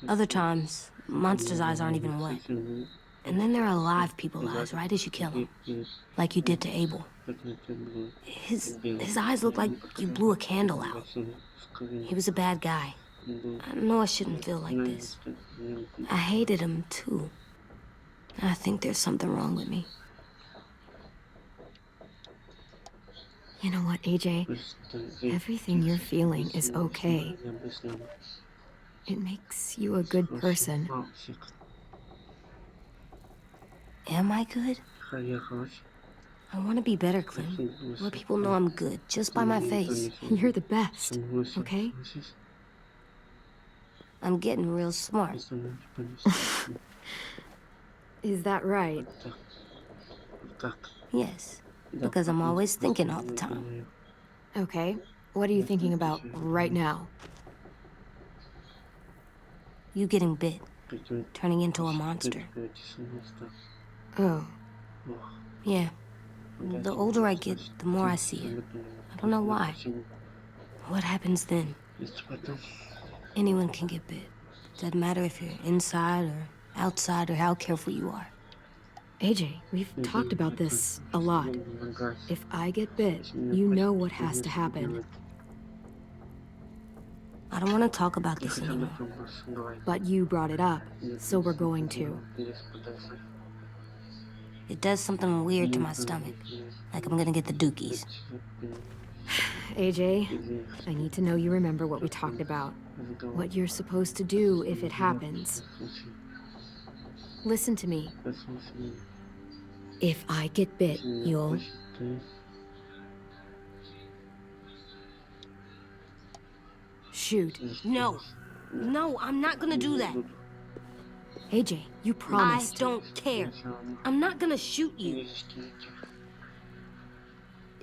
Other times, monsters' eyes aren't even wet. And then there are alive people eyes right as you kill him. Like you did to Abel. His eyes look like you blew a candle out. He was a bad guy. I know I shouldn't feel like this. I hated him too. I think there's something wrong with me. You know what, AJ? Everything you're feeling is okay. It makes you a good person. Am I good? I want to be better, Clem. Let people know I'm good, just by my face. You're the best, okay? I'm getting real smart. Is that right? Yes, because I'm always thinking all the time. Okay, what are you thinking about right now? You getting bit, turning into a monster. Oh. Yeah. The older I get, the more I see it. I don't know why. What happens then? Anyone can get bit. Doesn't matter if you're inside or outside or how careful you are. AJ, we've talked about this a lot. If I get bit, you know what has to happen. I don't want to talk about this anymore. But you brought it up, so we're going to. It does something weird to my stomach. Like I'm gonna get the dookies. AJ, I need to know you remember what we talked about. What you're supposed to do if it happens. Listen to me. If I get bit, you'll... shoot. No. No, I'm not gonna do that. AJ, you promised. I don't care. I'm not gonna shoot you.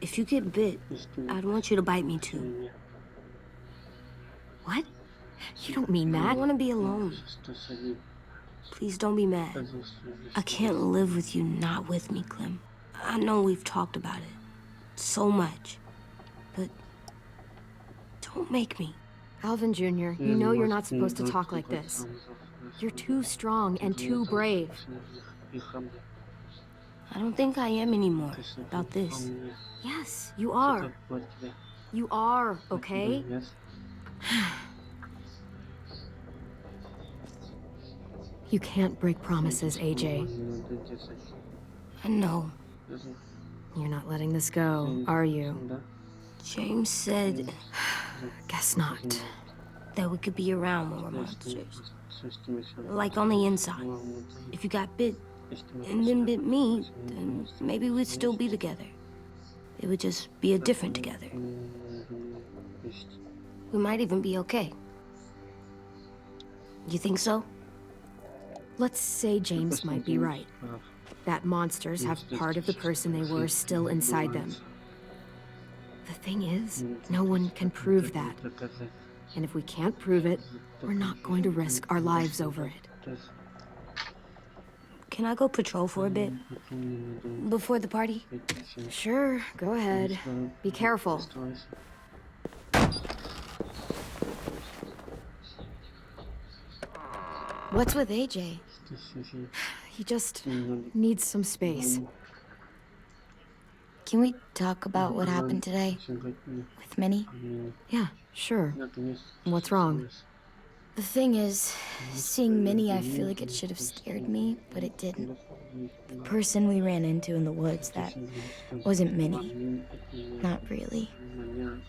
If you get bit, I'd want you to bite me too. What? You don't mean that. I want to be alone. Please don't be mad. I can't live with you not with me, Clem. I know we've talked about it so much, but don't make me. Alvin Jr., you know you're not supposed to talk like this. You're too strong and too brave. I don't think I am anymore about this. Yes, you are. You are, okay? You can't break promises, AJ. I know. You're not letting this go, are you? James said... Guess not. that we could be around when we're monsters. Like on the inside. If you got bit and then bit me, then maybe we'd still be together. It would just be a different together. We might even be okay. You think so? Let's say James might be right. That monsters have part of the person they were still inside them. The thing is, no one can prove that. And if we can't prove it, we're not going to risk our lives over it. Can I go patrol for a bit? Before the party? Sure, go ahead. Be careful. What's with AJ? He just needs some space. Can we talk about what happened today? With Minnie? Yeah, sure. What's wrong? The thing is, seeing Minnie, I feel like it should have scared me, but it didn't. The person we ran into in the woods, that wasn't Minnie. Not really.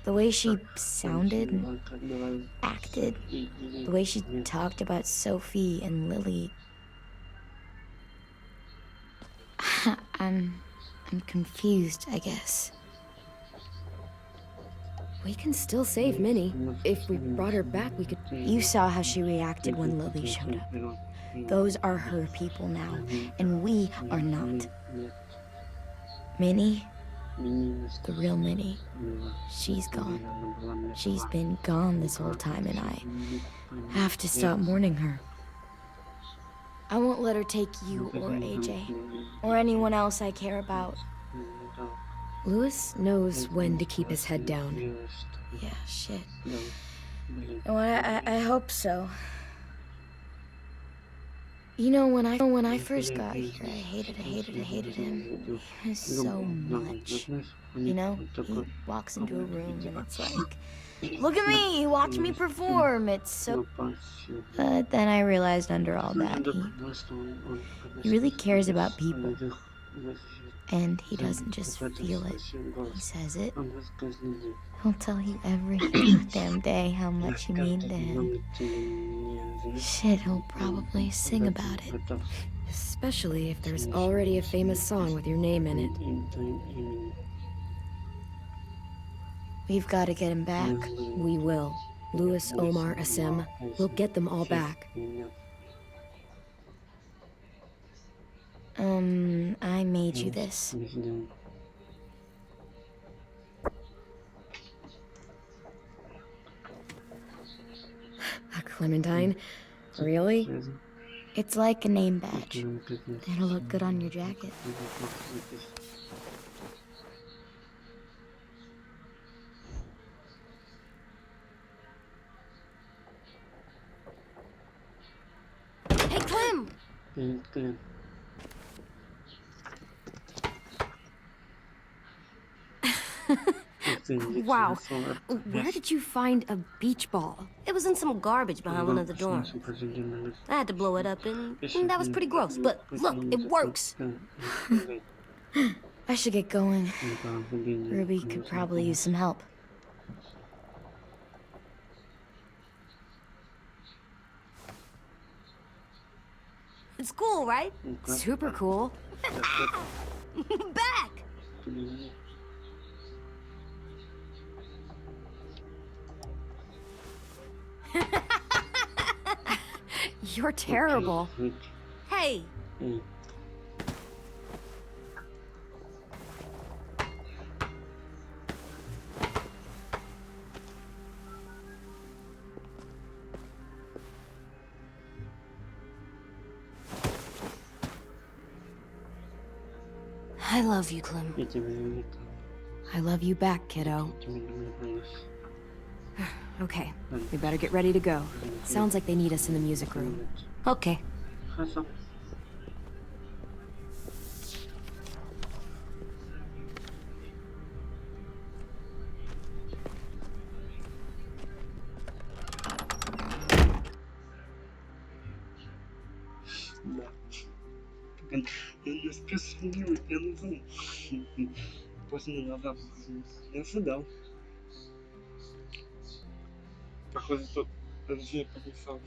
The way she sounded and acted, the way she talked about Sophie and Lily. I'm confused, I guess. We can still save Minnie. If we brought her back, we could... You saw how she reacted when Lily showed up. Those are her people now, and we are not. Minnie, the real Minnie, she's gone. She's been gone this whole time, and I have to stop mourning her. I won't let her take you or AJ, or anyone else I care about. Louis knows when to keep his head down. Yeah, shit. Oh, I hope so. You know, when I first got here, I hated him. He was so much. You know, he walks into a room and it's like, look at me, watch me perform. It's so... But then I realized under all that, he really cares about people. And he doesn't just feel it, he says it. He'll tell you every goddamn day how much you mean to him. Shit, he'll probably sing about it. Especially if there's already a famous song with your name in it. We've got to get him back. We will. Louis, Omar, Asim, we'll get them all back. I made you this. A Clementine? Really? It's like a name badge. It'll look good on your jacket. Hey, Clem! Wow. Where did you find a beach ball? It was in some garbage behind one of the dorms. I had to blow it up, and that was pretty gross. But look, it works. I should get going. Ruby could probably use some help. It's cool, right? Super cool. Back! You're terrible. Hey! I love you, Clem. I love you back, kiddo. Okay, we better get ready to go. Sounds like they need us in the music room. Okay. Похоже, тут подвесал.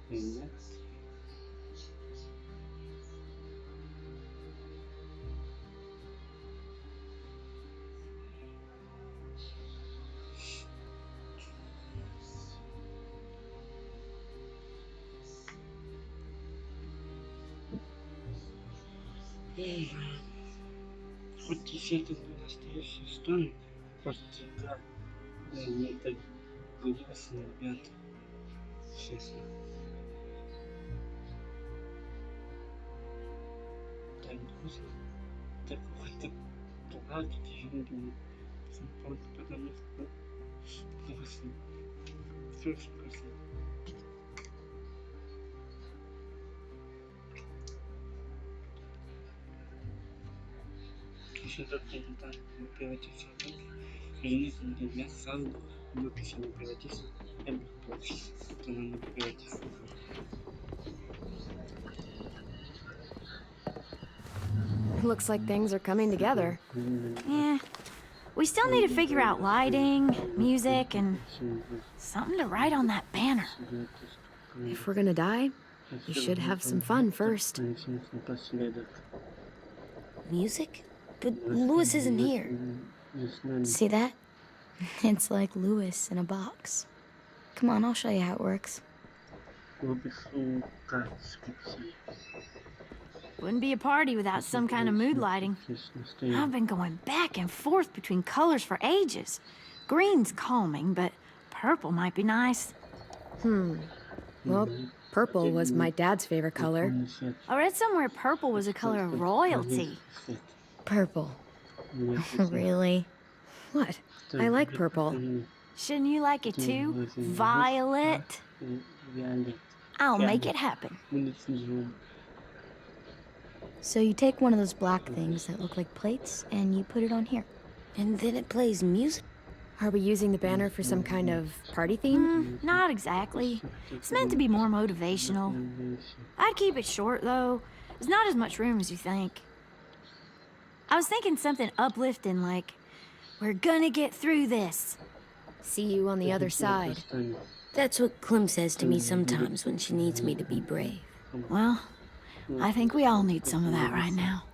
Нет. Хоть действительно настоящая история, просто игра, мне так грустно, ребят, честно. Так грустно, так как-то плакать, я не думаю, потому что грустно, все очень грустно. Еще только не так превратился в руки. Железный для меня сразу выпущен на превратился. Я бы получился, то надо превратиться. Looks like things are coming together. Yeah. We still need to figure out lighting, music, and something to write on that banner. If we're gonna die, we should have some fun first. Music? But Louis isn't here. See that? It's like Lewis in a box. Come on, I'll show you how it works. Wouldn't be a party without some kind of mood lighting. I've been going back and forth between colors for ages. Green's calming, but purple might be nice. Well, purple was my dad's favorite color. I read somewhere purple was a color of royalty. Purple. Really? What? I like purple. Shouldn't you like it too? Violet? I'll make it happen. So you take one of those black things that look like plates and you put it on here. And then it plays music? Are we using the banner for some kind of party theme? Not exactly. It's meant to be more motivational. I'd keep it short, though. There's not as much room as you think. I was thinking something uplifting like, "We're gonna get through this." See you on the other side. That's what Clem says to me sometimes when she needs me to be brave. Well, I think we all need some of that right now.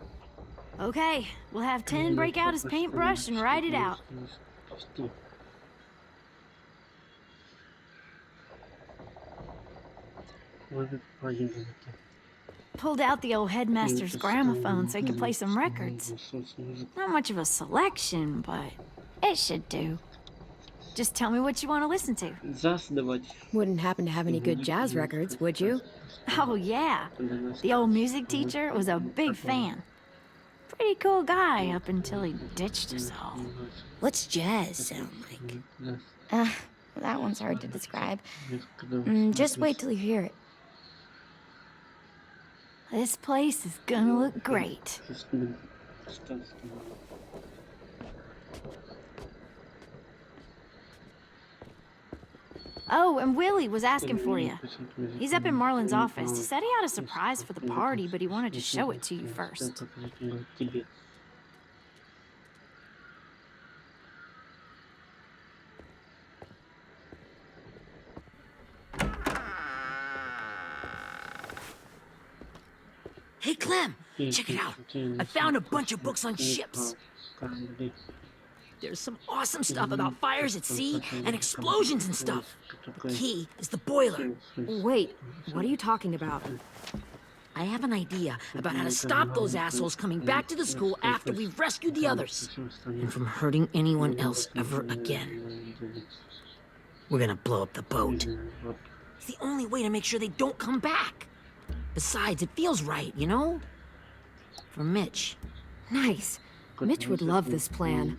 Okay, we'll have 10 break out his paintbrush and write it out. Pulled out the old headmaster's gramophone so he could play some records. Not much of a selection, but it should do. Just tell me what you want to listen to. Wouldn't happen to have any good jazz records, would you? Oh, yeah. The old music teacher was a big fan. Pretty cool guy up until he ditched us all. What's jazz sound like? That one's hard to describe. Just wait till you hear it. This place is gonna look great. Oh, and Willie was asking for you. He's up in Marlon's office. He said he had a surprise for the party, but he wanted to show it to you first. Hey, Clem, check it out. I found a bunch of books on ships. There's some awesome stuff about fires at sea and explosions and stuff. The key is the boiler. Wait, what are you talking about? I have an idea about how to stop those assholes coming back to the school after we've rescued the others. And from hurting anyone else ever again. We're gonna blow up the boat. It's the only way to make sure they don't come back. Besides, it feels right, you know? For Mitch. Nice. Mitch would love this plan.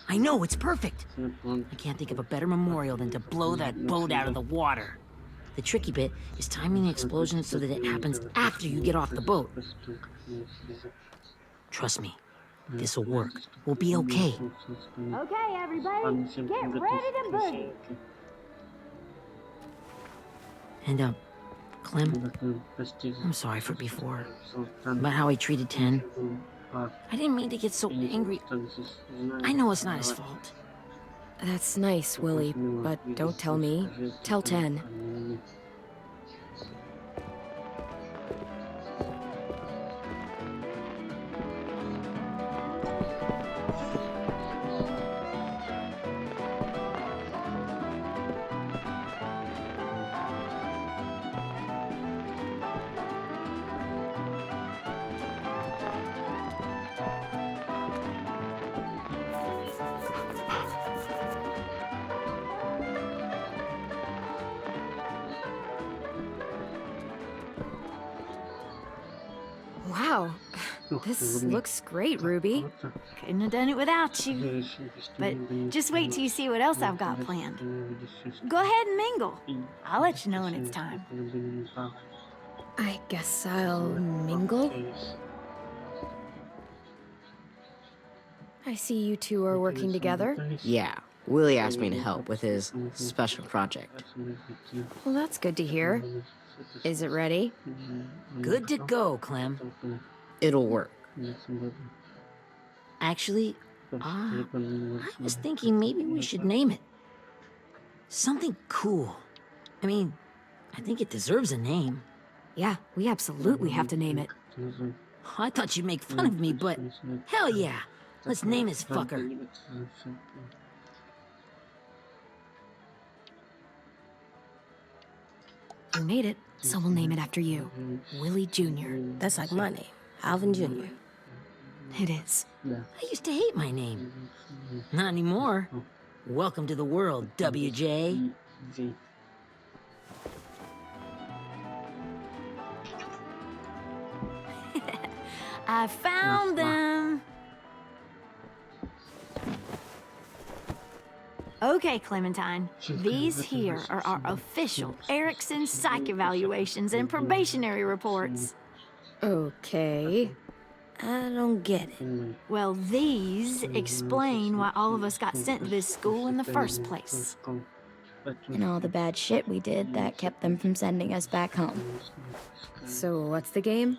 I know, it's perfect. I can't think of a better memorial than to blow that boat out of the water. The tricky bit is timing the explosion so that it happens after you get off the boat. Trust me, this'll work. We'll be okay. Okay, everybody, get ready to boogie. And, Clem, I'm sorry for before. About how I treated Ten. I didn't mean to get so angry. I know it's not his fault. That's nice, Willie, but don't tell me. Tell 10. Wow, this looks great, Ruby. Couldn't have done it without you. But just wait till you see what else I've got planned. Go ahead and mingle. I'll let you know when it's time. I guess I'll mingle. I see you two are working together. Yeah, Willie asked me to help with his special project. Well, that's good to hear. Is it ready? Good to go, Clem. It'll work. Actually, I was thinking maybe we should name it. Something cool. I mean, I think it deserves a name. Yeah, we absolutely have to name it. I thought you'd make fun of me, but hell yeah. Let's name this fucker. You made it, so we'll name it after you. Willie Jr. That's like my name, Alvin Jr. It is. I used to hate my name. Not anymore. Welcome to the world, WJ. I found them. Okay, Clementine. These here are our official Erickson psych evaluations and probationary reports. Okay. I don't get it. Well, these explain why all of us got sent to this school in the first place. And all the bad shit we did that kept them from sending us back home. So what's the game?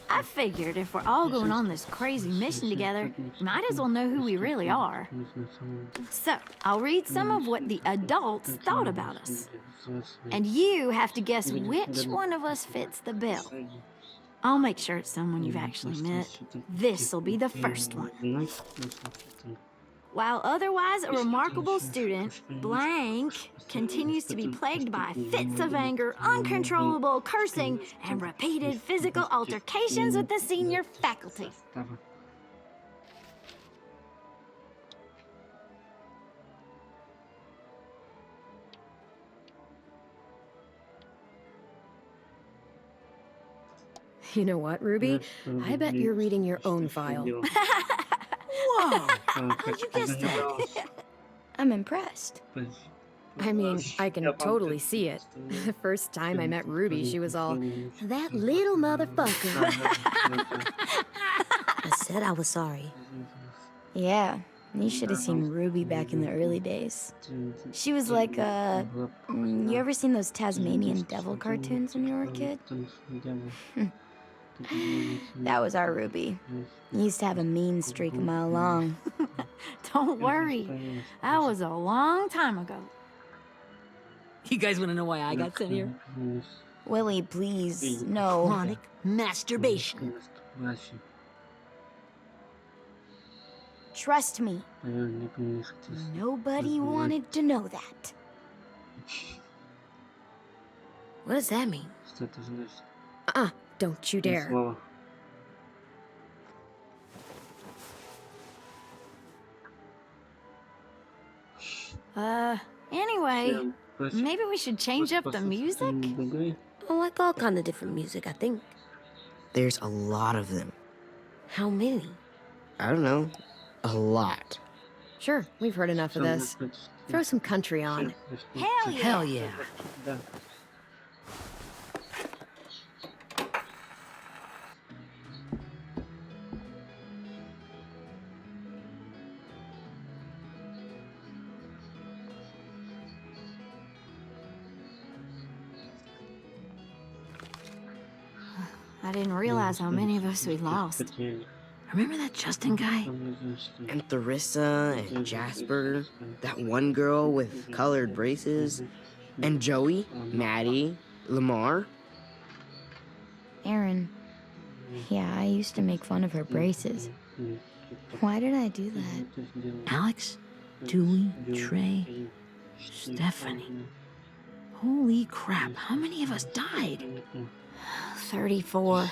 I figured if we're all going on this crazy mission together, we might as well know who we really are. So, I'll read some of what the adults thought about us. And you have to guess which one of us fits the bill. I'll make sure it's someone you've actually met. This'll be the first one. While otherwise a remarkable student, blank continues to be plagued by fits of anger, uncontrollable cursing, and repeated physical altercations with the senior faculty. You know what, Ruby? I bet you're reading your own file. Whoa! How'd you guess that? I'm impressed. I mean, I can totally see it. The first time I met Ruby, she was all, "That little motherfucker." I said I was sorry. Yeah, you should have seen Ruby back in the early days. She was like, you ever seen those Tasmanian devil cartoons when you were a kid? That was our Ruby. He used to have a mean streak a mile long. Don't worry, that was a long time ago. You guys want to know why I got sent here? Willie, please, no. Chronic masturbation. Trust me. Nobody wanted to know that. What does that mean? Don't you dare. Anyway, maybe we should change up the music? I like all kind of different music, I think. There's a lot of them. How many? I don't know. A lot. Sure, we've heard enough of this. Throw some country on. Hell yeah! Hell yeah. I didn't realize how many of us we lost. Remember that Justin guy? And Theresa and Jasper. That one girl with colored braces. And Joey, Maddie, Lamar. Aaron. Yeah, I used to make fun of her braces. Why did I do that? Alex, Dewey, Trey, Stephanie. Holy crap, how many of us died? 34.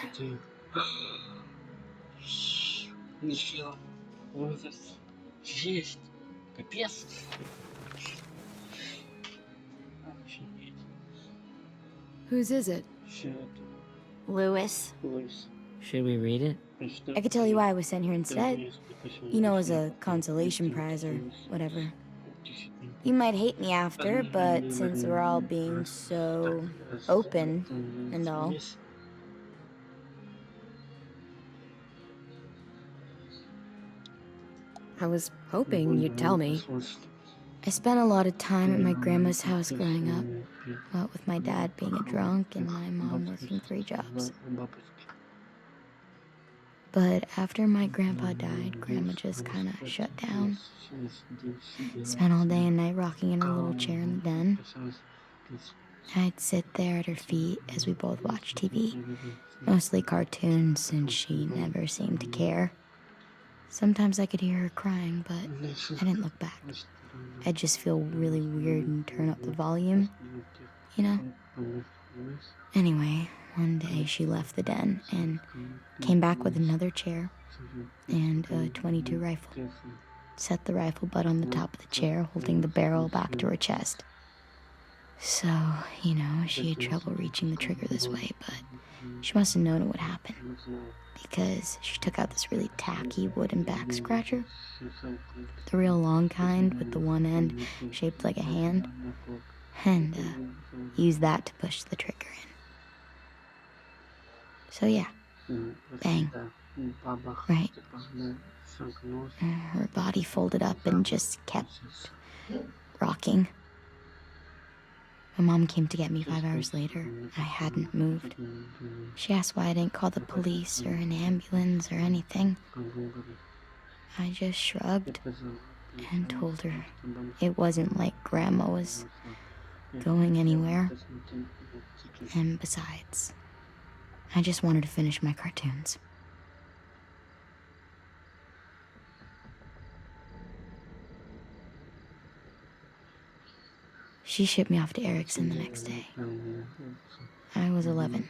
Whose is it? Lewis. Should we read it? I could tell you why I was sent here instead. You know, as a consolation prize or whatever. You might hate me after, but since we're all being so open and all. I was hoping you'd tell me. I spent a lot of time at my grandma's house growing up. What with my dad being a drunk and my mom working 3 jobs. But after my grandpa died, Grandma just kind of shut down. Spent all day and night rocking in her little chair in the den. I'd sit there at her feet as we both watched TV. Mostly cartoons, since she never seemed to care. Sometimes I could hear her crying, but I didn't look back. I'd just feel really weird and turn up the volume, you know? Anyway, one day she left the den and came back with another chair and a .22 rifle. Set the rifle butt on the top of the chair, holding the barrel back to her chest. So, you know, she had trouble reaching the trigger this way, but she must have known it would happen. Because she took out this really tacky wooden back scratcher. The real long kind with the one end shaped like a hand. And used that to push the trigger in. So yeah, bang. Right. Her body folded up and just kept rocking. My mom came to get me 5 hours later. I hadn't moved. She asked why I didn't call the police or an ambulance or anything. I just shrugged and told her it wasn't like Grandma was going anywhere. And besides, I just wanted to finish my cartoons. She shipped me off to Erickson the next day. I was 11.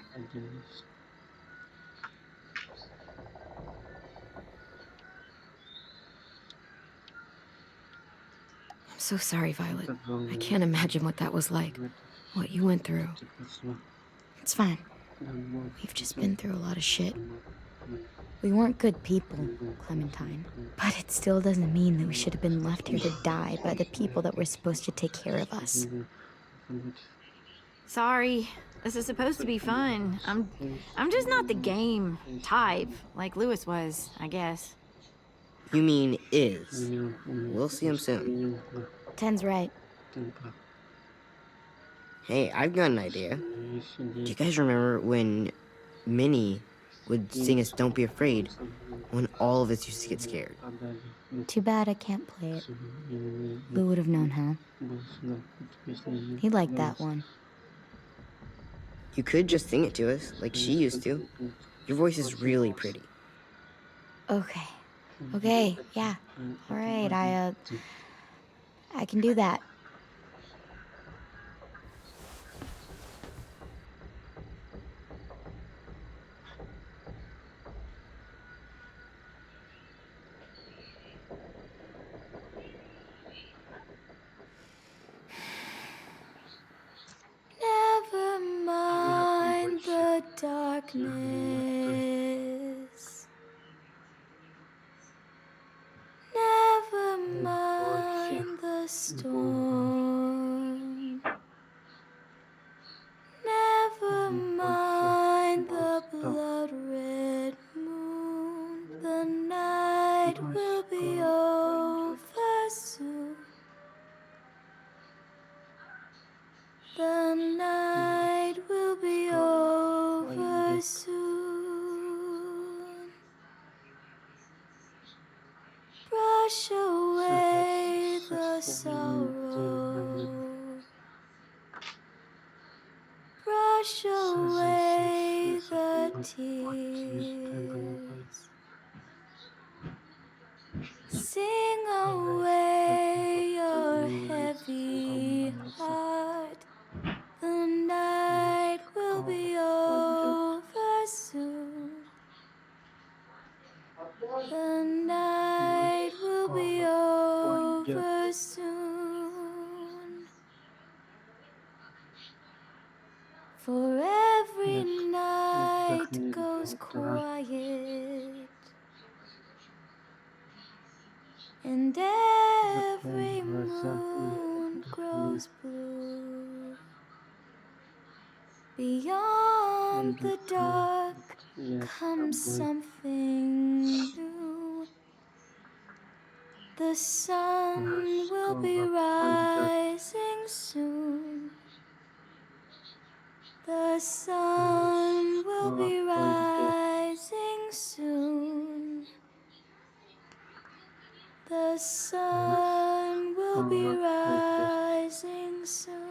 I'm so sorry, Violet. I can't imagine what that was like. What you went through. It's fine. We've just been through a lot of shit. We weren't good people, Clementine. But it still doesn't mean that we should have been left here to die by the people that were supposed to take care of us. Sorry. This is supposed to be fun. I'm just not the game type, like Lewis was, I guess. You mean is. We'll see him soon. Ten's right. Hey, I've got an idea. Do you guys remember when Minnie would sing us Don't Be Afraid when all of us used to get scared? Too bad I can't play it. Lou would have known how. He liked that one. You could just sing it to us, like she used to. Your voice is really pretty. Okay. Okay, yeah. All right, I can do that. Never mind the darkness. Never mind the storm. Never mind the blood-red moon. The night will be over soon. The night will be over soon. Brush away the sorrow. Brush away the tears. Sing away your heavy heart. The night will be over soon. The night will be over soon. For every night goes quiet, and every moon grows blue. Beyond the dark comes something new. The sun will be rising soon. The sun will be rising soon. The sun will be rising soon.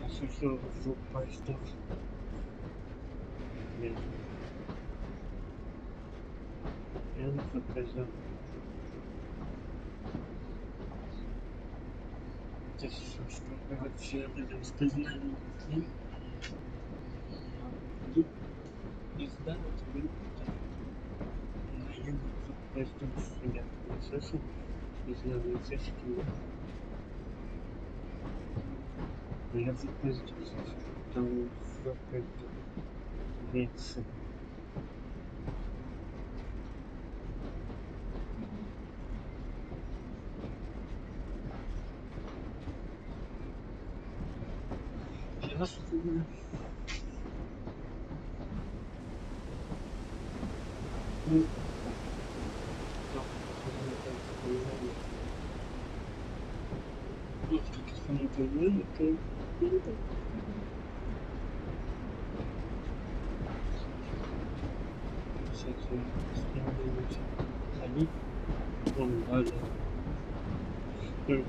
Послушал звук поездов. Я заказал. Это что вообще рядом с признанием. Издал тебе. Наверное, звук поездов себя не слышал. Не знаю, не слышите меня. Но я звук поездов слышу. Там звук поездов. Вецы. Сейчас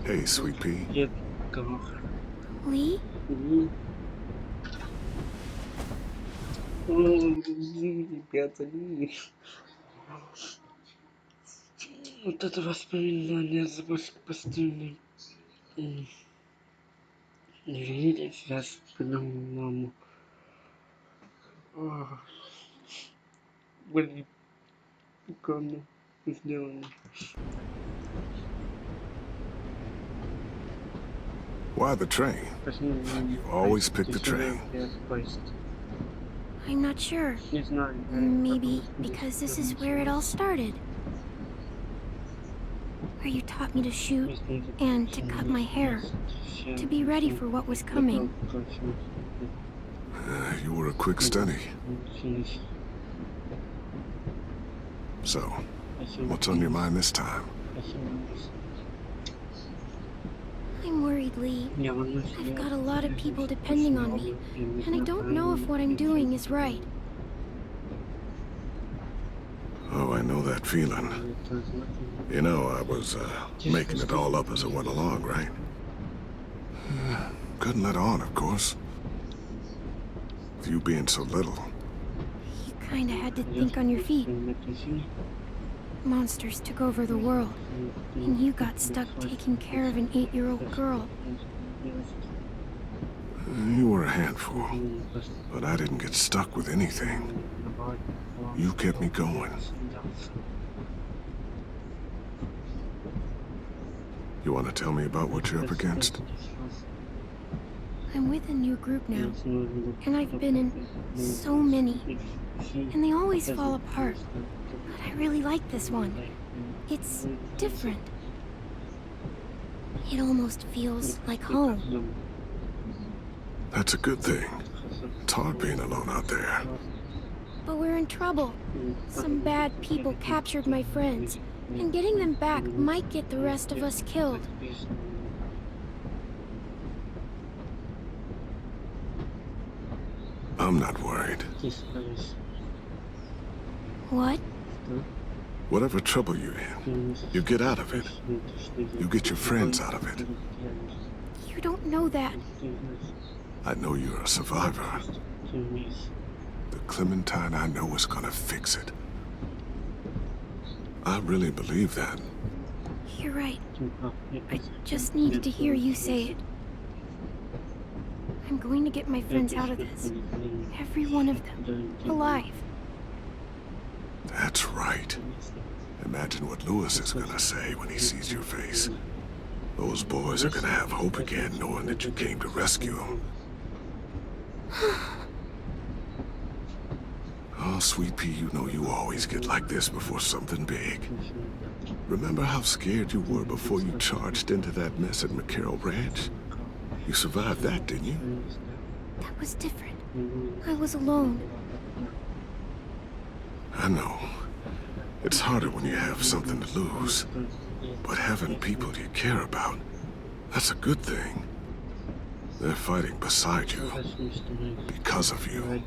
Hey, sweet pea. Lee? Ребята, вот это воспоминание забыть постоянно. Не видите, сейчас придумал маму. Блин, прикольно сделано. Why the train? You always pick the train. I'm not sure. Maybe because this is where it all started. Where you taught me to shoot and to cut my hair. To be ready for what was coming. You were a quick study. So, what's on your mind this time? I'm worried, Lee. I've got a lot of people depending on me, and I don't know if what I'm doing is right. Oh, I know that feeling. You know, I was making it all up as I went along, right? Couldn't let on, of course. With you being so little. You kinda had to think on your feet. Monsters took over the world, and you got stuck taking care of an 8-year-old girl. You were a handful, but I didn't get stuck with anything. You kept me going. You want to tell me about what you're up against? I'm with a new group now, and I've been in so many, and they always fall apart. But I really like this one. It's different. It almost feels like home. That's a good thing. It's hard being alone out there. But we're in trouble. Some bad people captured my friends, and getting them back might get the rest of us killed. I'm not worried. What? Whatever trouble you're in, you get out of it. You get your friends out of it. You don't know that. I know you're a survivor. The Clementine I know is gonna fix it. I really believe that. You're right. I just needed to hear you say it. I'm going to get my friends out of this. Every one of them. Alive. That's right. Imagine what Lewis is gonna say when he sees your face. Those boys are gonna have hope again, knowing that you came to rescue them. Oh, Sweet Pea, you know you always get like this before something big. Remember how scared you were before you charged into that mess at McCarroll Ranch? You survived that, didn't you? That was different. I was alone. I know. It's harder when you have something to lose. But having people you care about, that's a good thing. They're fighting beside you. Because of you.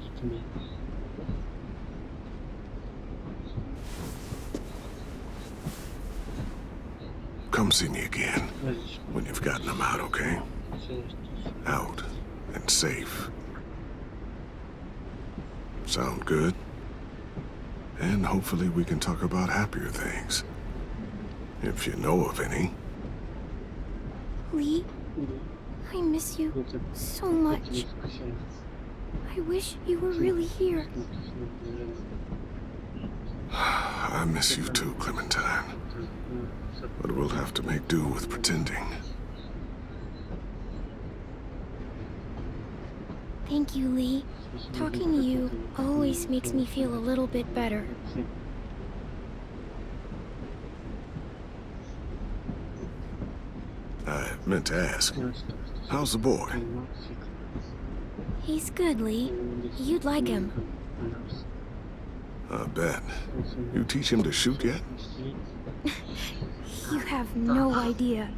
Come see me again when you've gotten them out, okay? Out and safe. Sound good? And hopefully we can talk about happier things. If you know of any. Lee, I miss you so much. I wish you were really here. I miss you too, Clementine. But we'll have to make do with pretending. Thank you, Lee. Talking to you always makes me feel a little bit better. I meant to ask, how's the boy? He's good, Lee. You'd like him. I bet. You teach him to shoot yet? You have no idea.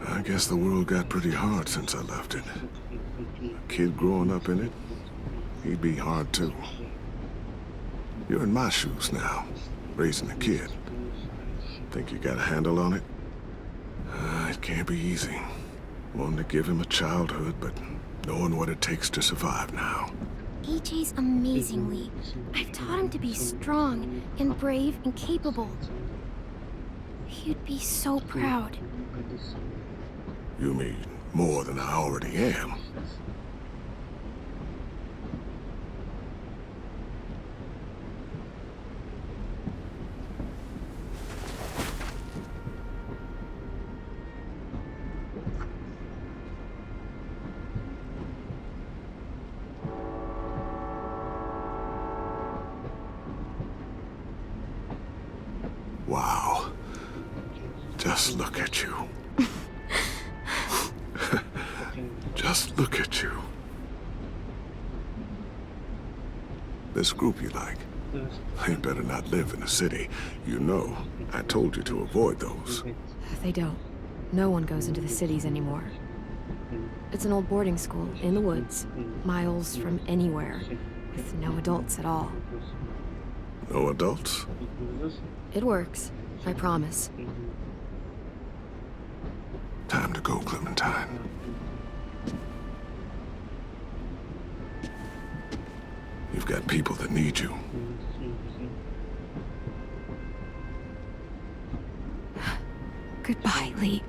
I guess the world got pretty hard since I left it. A kid growing up in it, he'd be hard too. You're in my shoes now, raising a kid. Think you got a handle on it? It can't be easy. Wanting to give him a childhood, but knowing what it takes to survive now. AJ's amazing, Lee. I've taught him to be strong and brave and capable. He'd be so proud. You mean more than I already am? Wow. Just look at you. Just look at you. This group you like, they better not live in the city. You know, I told you to avoid those. They don't. No one goes into the cities anymore. It's an old boarding school in the woods, miles from anywhere, with no adults at all. No adults? It works, I promise. Time to go, Clementine. You've got people that need you. Goodbye, Lee.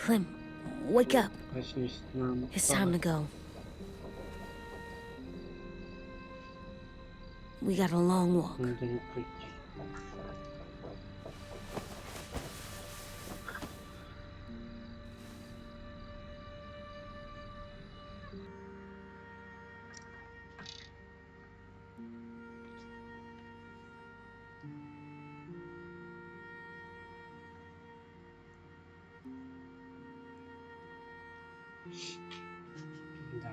Clem, wake up. It's time to go. We got a long walk. Да.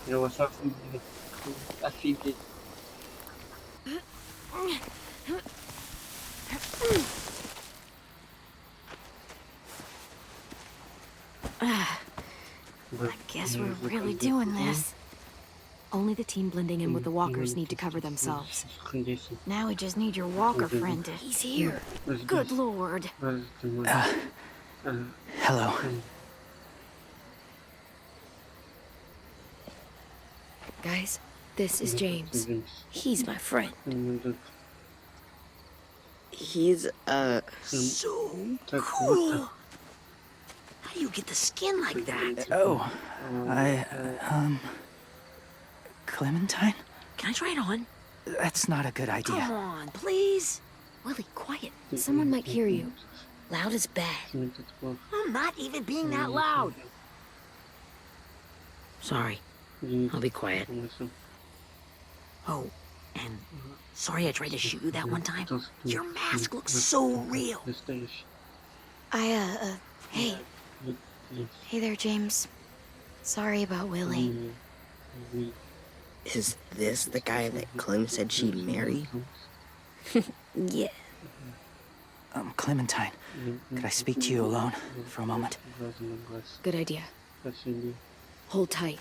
Eu vou só a filha. I guess we're really doing this. Only the team blending in with the walkers need to cover themselves. Now we just need your walker friend to... He's here. Good lord. Hello. Guys, this is James. He's my friend. He's, So cool. How do you get the skin like that? Oh, Clementine? Can I try it on? That's not a good Come idea. on, please. Willie, quiet. Someone might hear you. Loud is bad. I'm not even being that loud. Sorry. I'll be quiet. Oh, and sorry I tried to shoot you that one time. Your mask looks so real. Hey. Hey there, James. Sorry about Willie. is this the guy that Clem said she'd marry? Yeah. Clementine, could I speak to you alone for a moment? Good idea. Hold tight.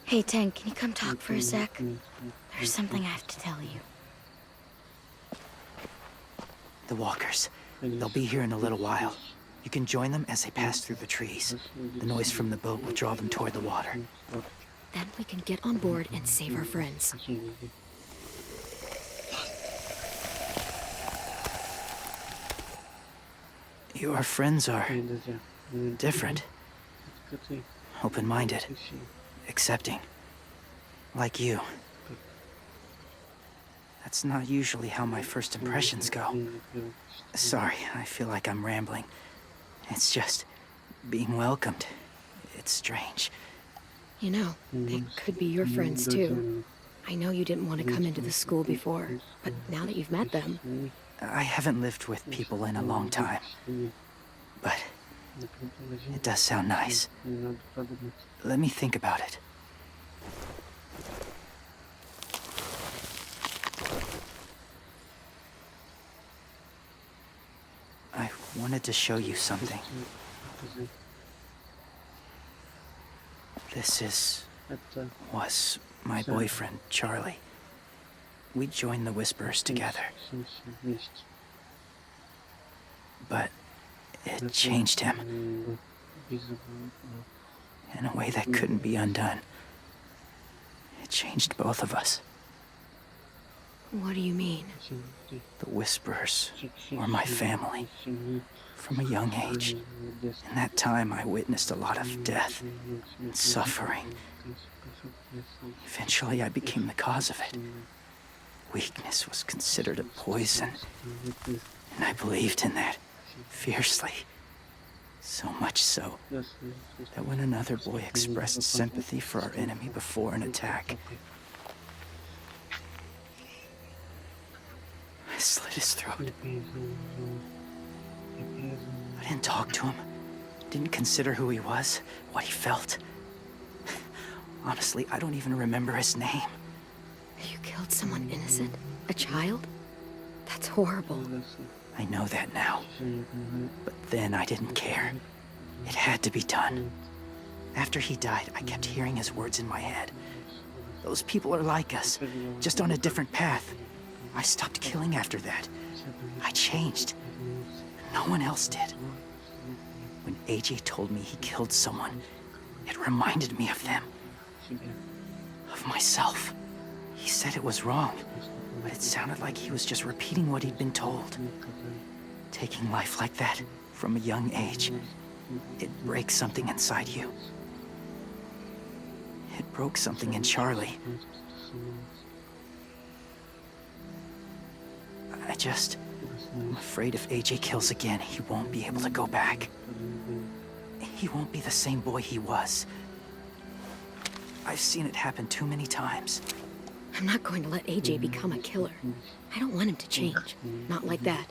Hey, Tank, can you come talk for a sec? There's something I have to tell you. The walkers. They'll be here in a little while. You can join them as they pass through the trees. The noise from the boat will draw them toward the water. Then we can get on board and save our friends. Your friends are different. Open-minded. Accepting. Like you. That's not usually how my first impressions go. Sorry, I feel like I'm rambling. It's just being welcomed. It's strange. You know, they could be your friends too. I know you didn't want to come into the school before, but now that you've met them... I haven't lived with people in a long time. But it does sound nice. Let me think about it. I wanted to show you something. This was my boyfriend, Charlie. We joined the Whisperers together. but it changed him in a way that couldn't be undone. It changed both of us. What do you mean? The Whisperers were my family from a young age. In that time, I witnessed a lot of death and suffering. Eventually, I became the cause of it. Weakness was considered a poison, and I believed in that fiercely. So much so that when another boy expressed sympathy for our enemy before an attack, I slit his throat. I didn't talk to him, didn't consider who he was, what he felt. Honestly, I don't even remember his name. You killed someone innocent? A child? That's horrible. I know that now. But then I didn't care. It had to be done. After he died, I kept hearing his words in my head. Those people are like us, just on a different path. I stopped killing after that. I changed. No one else did. When AJ told me he killed someone, it reminded me of them. Of myself. He said it was wrong, but it sounded like he was just repeating what he'd been told. Taking life like that from a young age, it breaks something inside you. It broke something in Charlie. I'm afraid if AJ kills again, he won't be able to go back. He won't be the same boy he was. I've seen it happen too many times. I'm not going to let AJ become a killer. I don't want him to change. Not like that.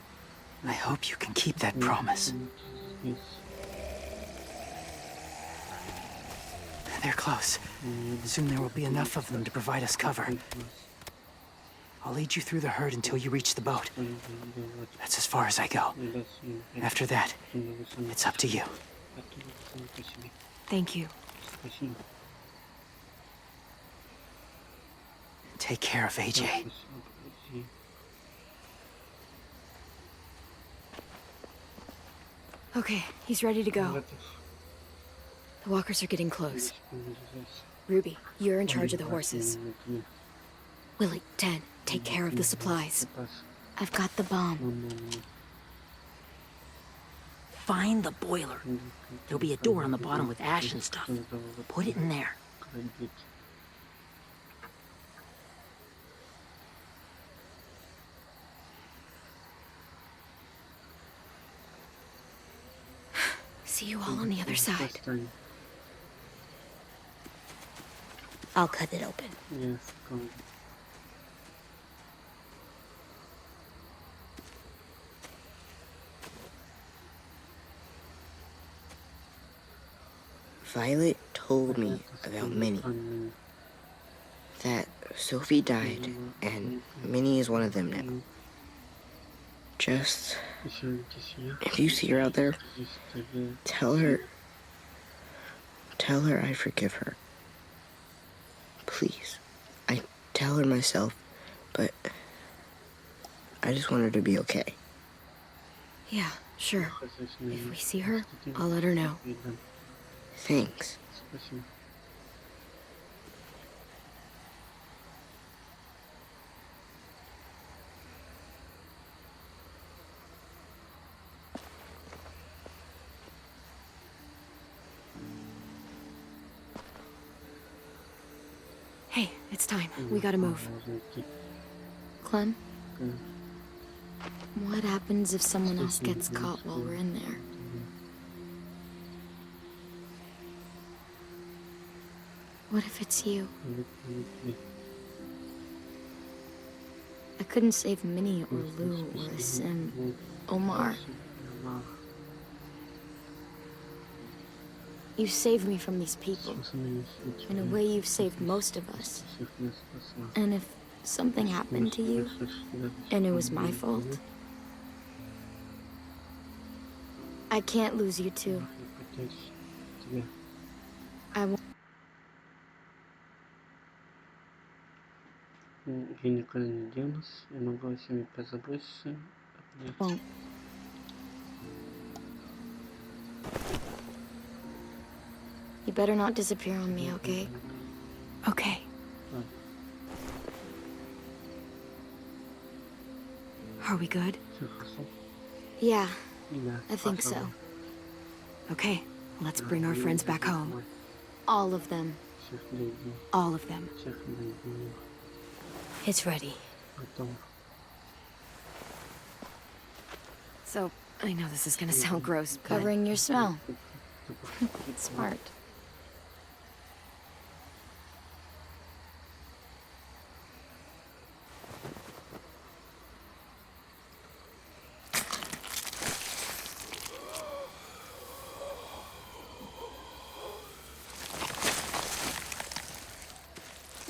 I hope you can keep that promise. They're close. Soon there will be enough of them to provide us cover. I'll lead you through the herd until you reach the boat. That's as far as I go. After that, it's up to you. Thank you. Take care of AJ. Okay, he's ready to go. The walkers are getting close. Ruby, you're in charge of the horses. Willie, Ted, take care of the supplies. I've got the bomb. Find the boiler. There'll be a door on the bottom with ash and stuff. Put it in there. See you all on the other side. I'll cut it open. Violet told me about Minnie. That Sophie died, and Minnie is one of them now. Just, if you see her out there, tell her I forgive her. Please. I tell her myself, but I just want her to be okay. Yeah, sure. If we see her, I'll let her know. Thanks. Hey, it's time. We gotta move. Clem? What happens if someone else gets caught while we're in there? What if it's you? I couldn't save Minnie or Lou or Sim, Omar. You saved me from these people. In a way, you've saved most of us. And if something happened to you, and it was my fault, I can't lose you too. I won't. Я никуда не денусь, я могу о себе позаботиться. Won't. You better not disappear on me, okay? Okay. Are we good? Yeah, I think so. Okay, let's bring our friends back home. All of them. All of them. It's ready. So, I know this is gonna sound gross, but... Covering your smell. Smart.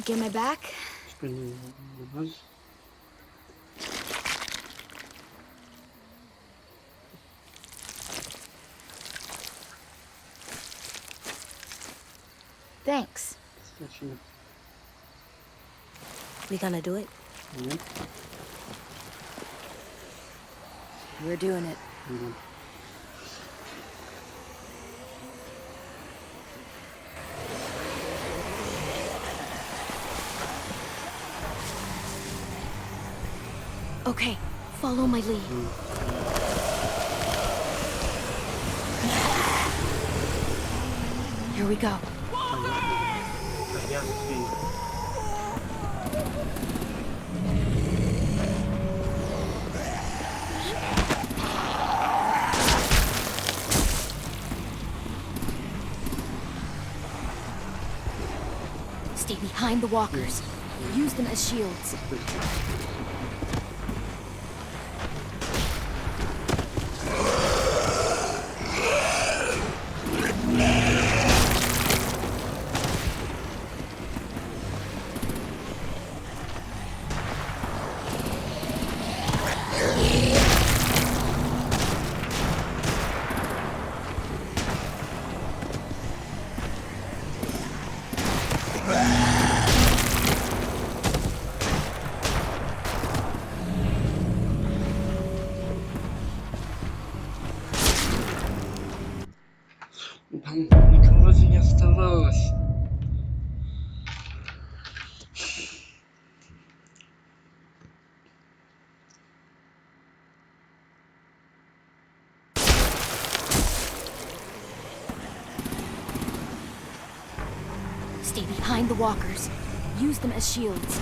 Get my back? Thanks. We gonna do it? We're doing it. Okay, follow my lead. Here we go. Stay behind the walkers. Use them as shields. Никого же не оставалось. Stay behind the walkers. Use them as shields.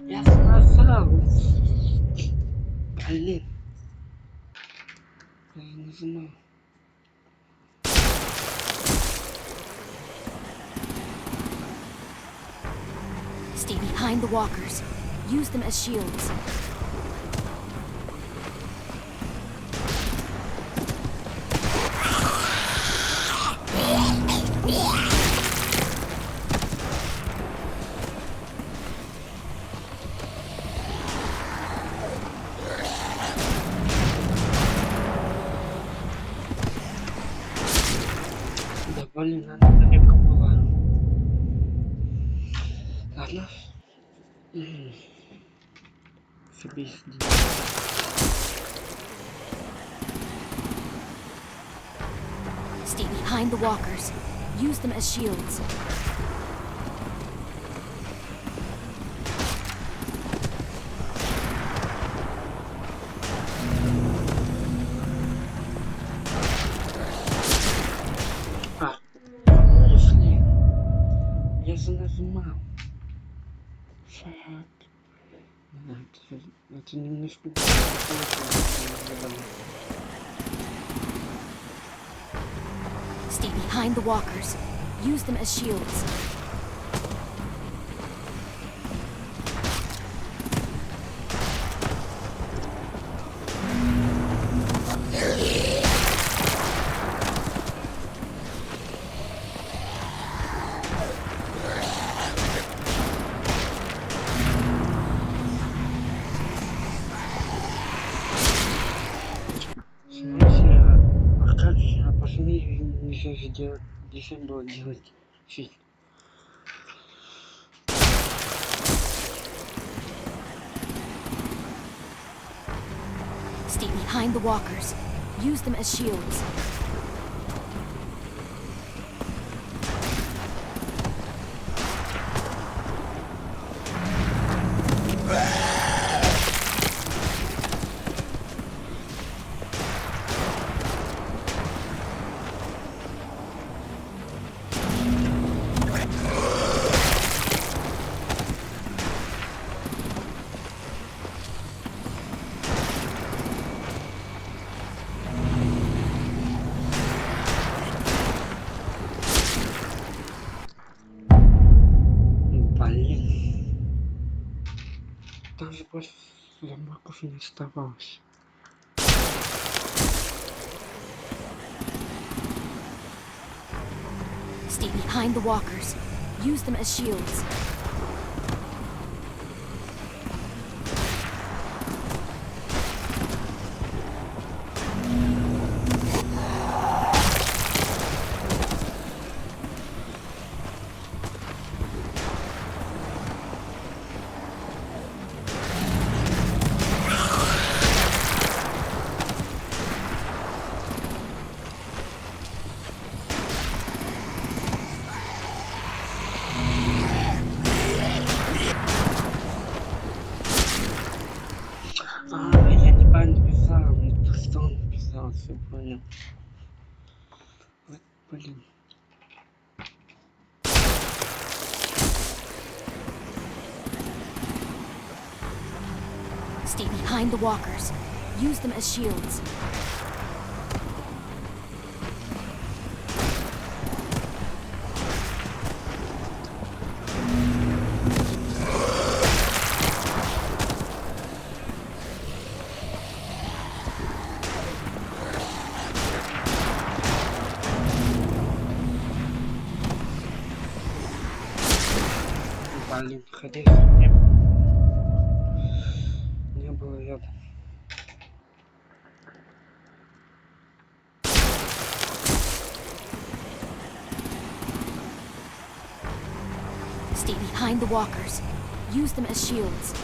Я сказал. Блин. Я не знаю. Stay behind the walkers. Use them as shields. Да блин, она далеко была. Ладно. Собись. Stay behind the walkers. Use them as shields. А, если я же нажимал. Шаг. Это немножко Stay behind the walkers. Use them as shields. нельзя же делать, нельзя было делать фильм. Stay behind the walkers. Use them as shields. Блин. Там же больше зомбаков не оставалось. Stay behind the walkers. Use them as shields. Я неправильно писал, не то что он писал, все понял. Вот, блин. Stay behind the walkers. Use them as shields. Блин, ходить не было рядом. Stay behind the walkers. Use them as shields.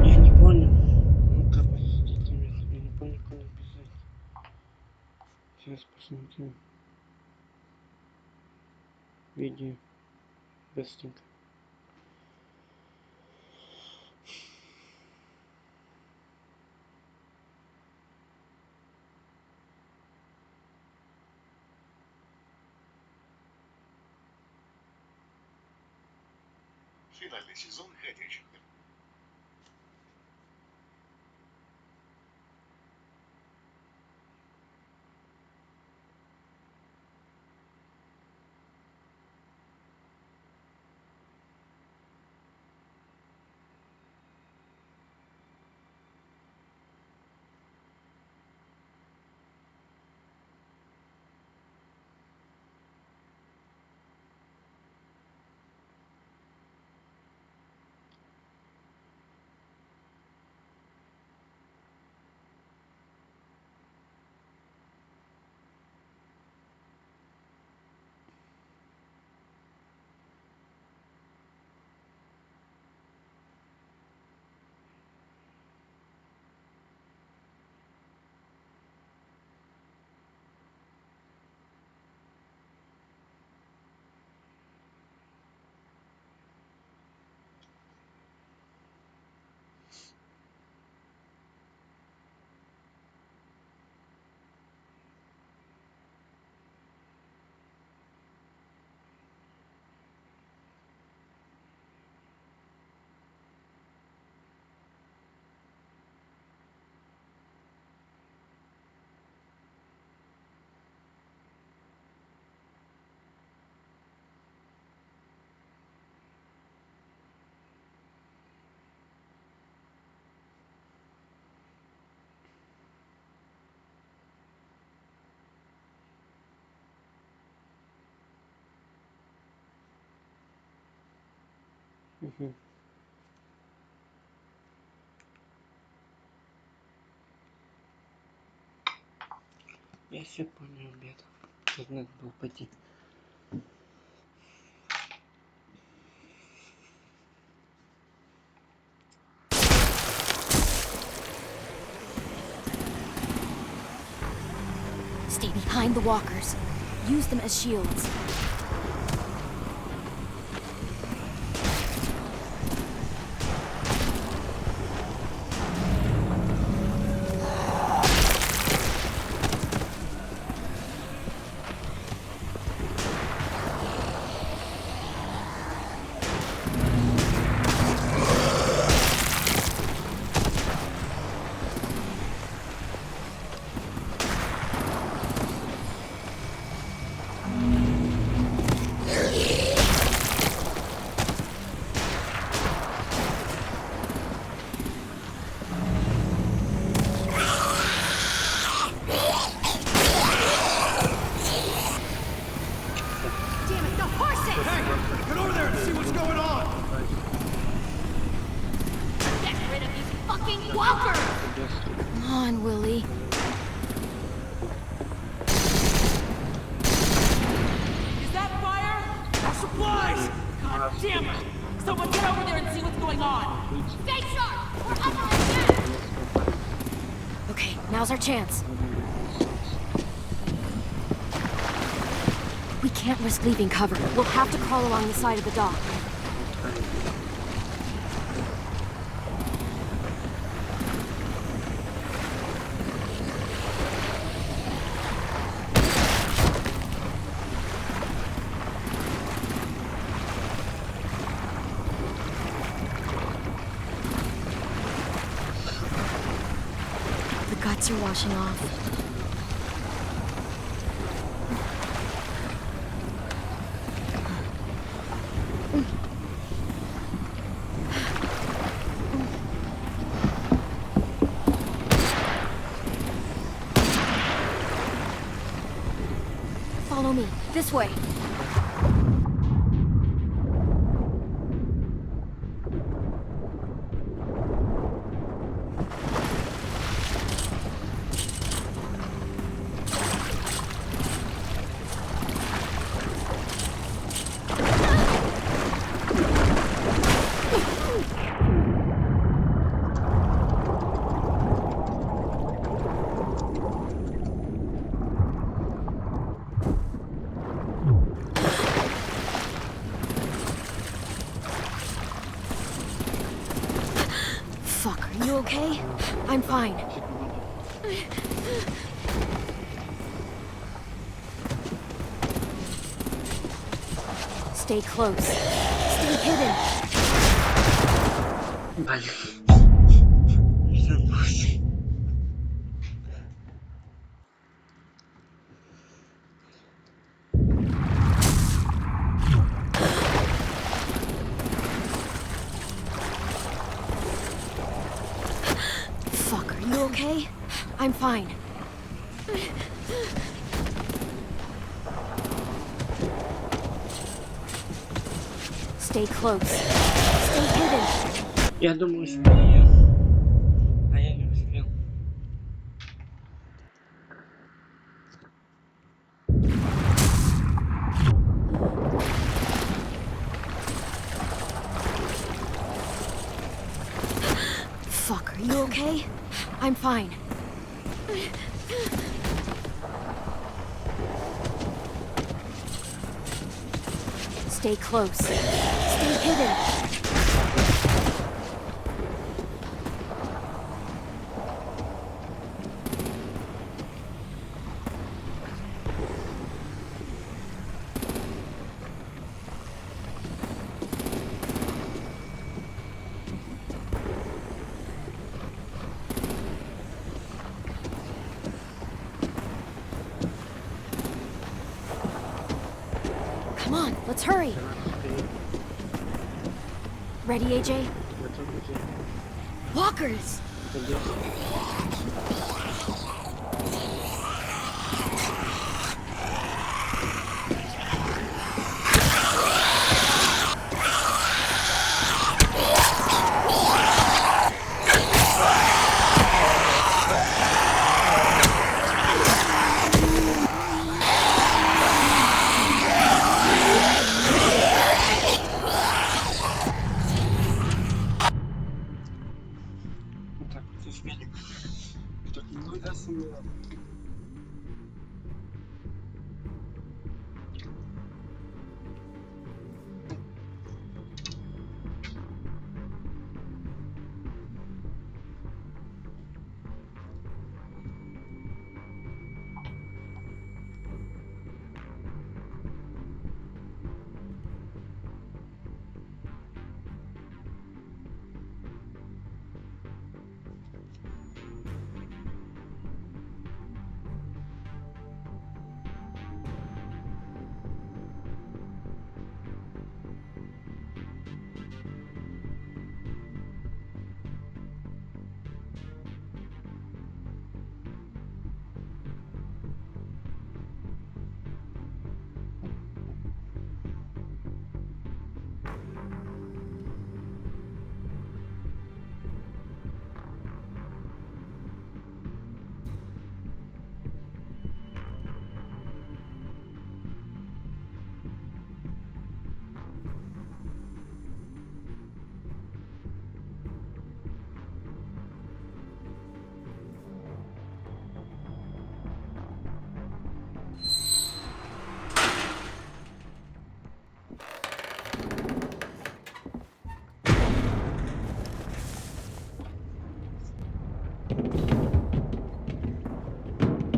Я не понял. Ну-ка, подождите меня, я не понял, как написать. Сейчас посмотрим. Видео. Быстренько. Финальный сезон «Ходячих». Я все понял, ребят. Тут надо было пойти. Stay behind the walkers. Use them as shields. Come on, Willie. Is that fire? Our supplies! God damn it! Someone get over there and see what's going on! Stay sharp! We're under attack! Okay, now's our chance. We can't risk leaving cover. We'll have to crawl along the side of the dock. The guts are washing off. Follow me. This way. Fuck, are you okay? I'm fine. Stay close. Stay hidden. Fuck, are you okay? I'm fine. Stay close. Stay hidden. Я думаю, успел я. А я не успел. Fuck, are you okay? I'm fine. Stay close. Stay hidden. Come on, let's hurry. Ready, AJ? Walkers! так вот успели. Так много самолетов.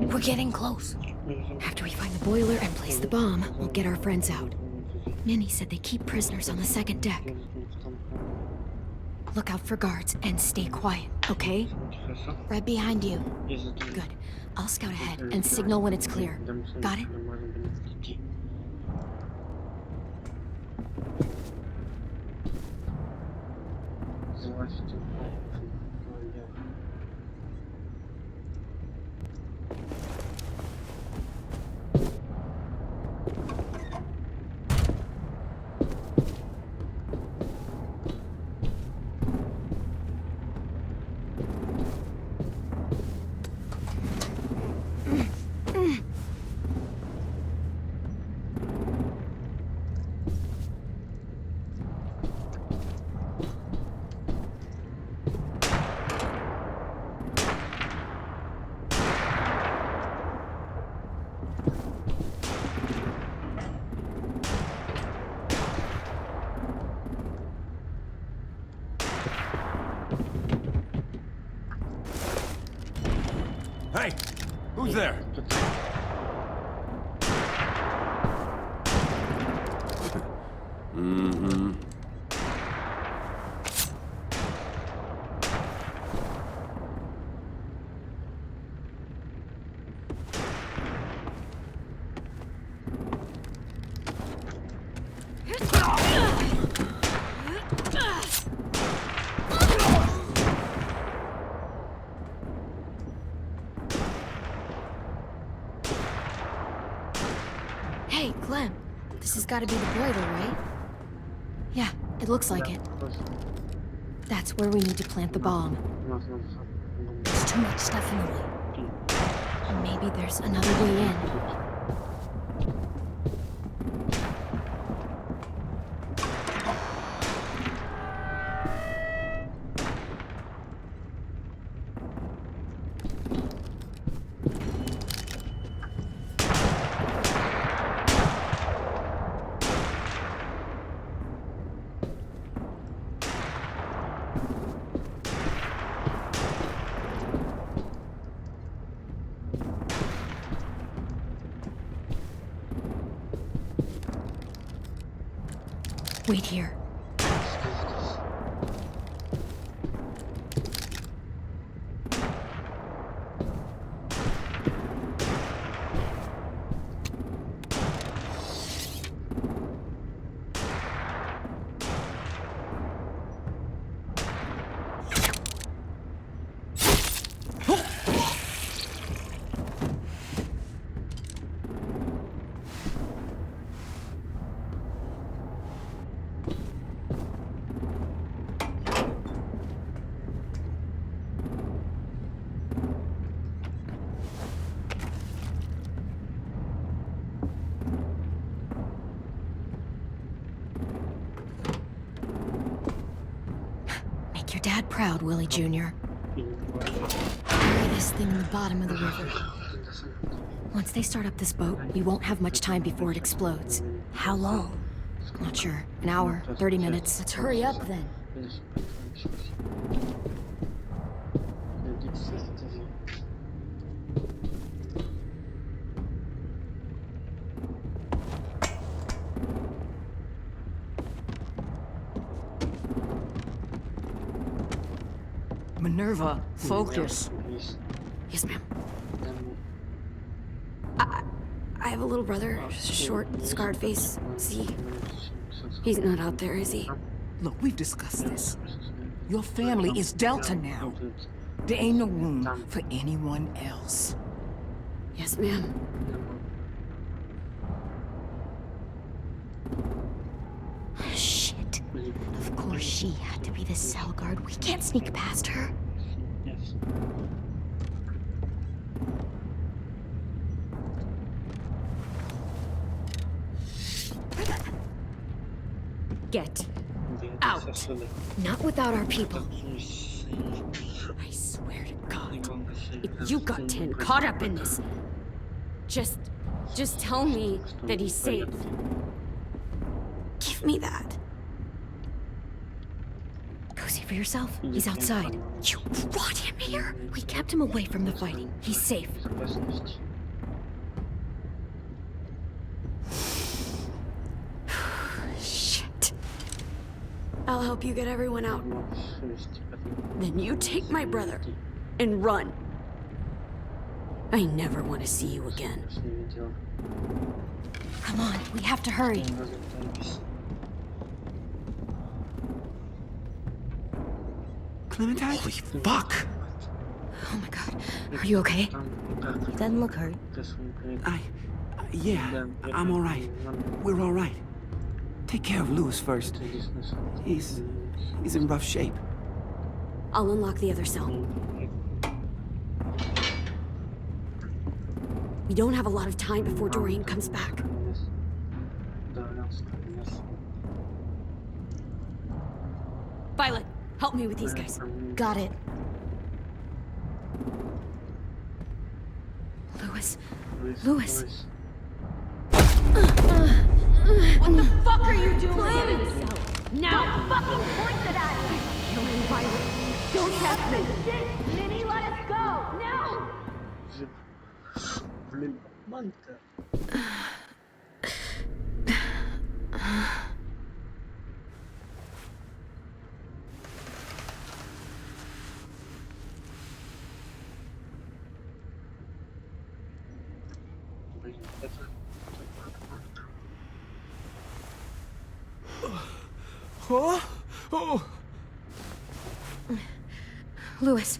We're getting close. After we find the boiler and place the bomb, we'll get our friends out. Minnie said they keep prisoners on the second deck. Look out for guards and stay quiet, okay? Right behind you. Good. I'll scout ahead and signal when it's clear. Got it? Hey, who's there? Mm-hmm. Hey, Clem. This has got to be the boiler, right? Yeah, it looks like it. That's where we need to plant the bomb. There's too much stuff in the way. And maybe there's another way in. Wait here. Make your dad proud, Willie Jr. Bury this thing in the bottom of the river. Once they start up this boat, we won't have much time before it explodes. How long? Not sure. An hour, 30 minutes. Let's hurry up then. Minerva, focus. Yes, ma'am. I have a little brother, short, scarred face. See? He's not out there, is he? Look, we've discussed this. Your family is Delta now. There ain't no room for anyone else. Yes, ma'am. Shit. Of course she had to be the cell guard. We can't sneak past her. Yes. Get out. Not without our people. I swear to God, if you got 10 caught up in this, just tell me that he's safe. Give me that. Go see for yourself. He's outside. You brought him here? We kept him away from the fighting. He's safe. Shit. I'll help you get everyone out. Then you take my brother and run. I never want to see you again. Come on, we have to hurry. Clementine? Holy fuck! Oh my God. Are you okay? He doesn't look hurt. Yeah, I'm all right. We're all right. Take care of Louis first. He's in rough shape. I'll unlock the other cell. We don't have a lot of time before Dorian comes back. Violet, help me with these guys. Got it. Louis. What the fuck are you doing? Now! Don't fucking point it at me! Killing Violet! Don't test me! Shit! Minnie, let us go! No! Oh! Oh! Louis.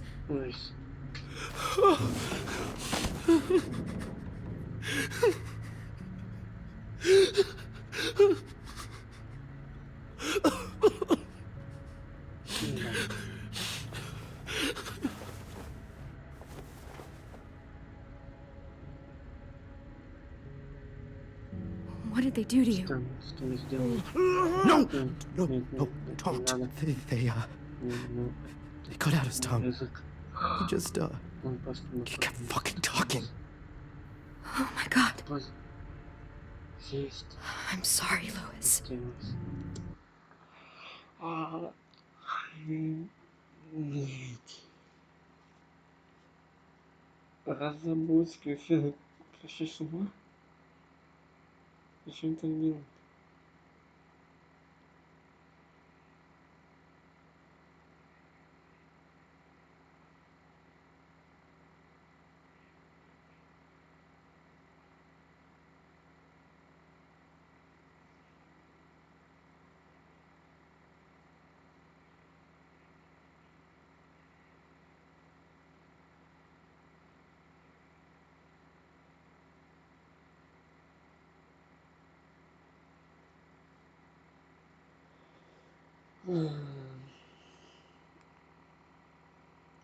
What did they do to you? No, don't. They cut out his tongue. He just, he kept fucking talking. Oh my God. I'm sorry, Louis. Разобрать, вообще с ума? Зачем так делать?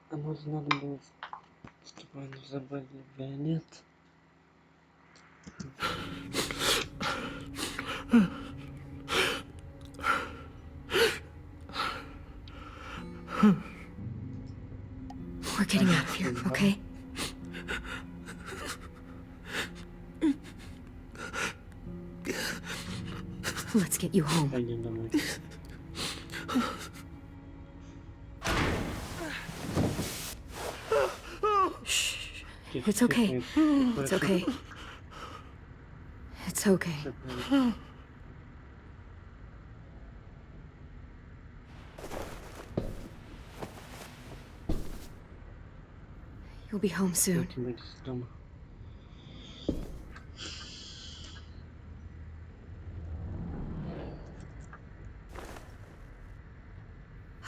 А может надо было, чтобы они забрали Виолет? We're getting out of here, okay? Let's get you home. Shh. It's okay. It's okay. It's okay. You'll be home soon.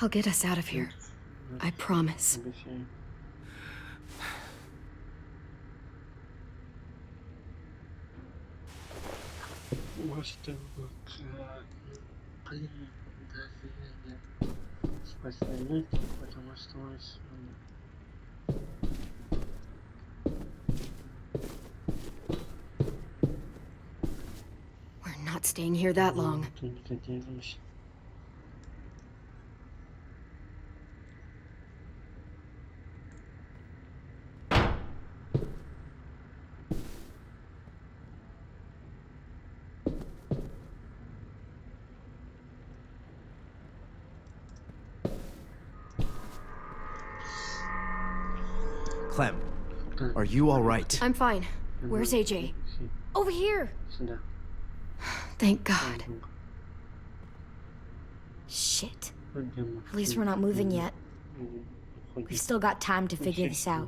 I'll get us out of here. I promise. We're not staying here that long. Clem, are you all right? I'm fine. Where's AJ? Over here! Thank God. Shit. At least we're not moving yet. We've still got time to figure this out.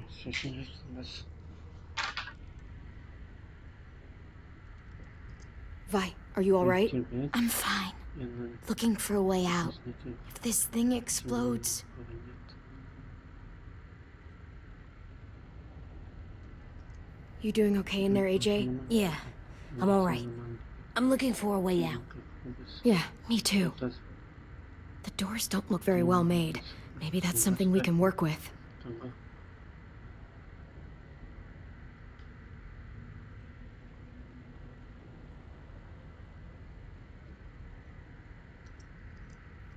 Vi, are you alright? I'm fine. Looking for a way out. If this thing explodes... You doing okay in there, AJ? Yeah, I'm alright. I'm looking for a way out. Yeah, me too. The doors don't look very well made. Maybe that's something we can work with.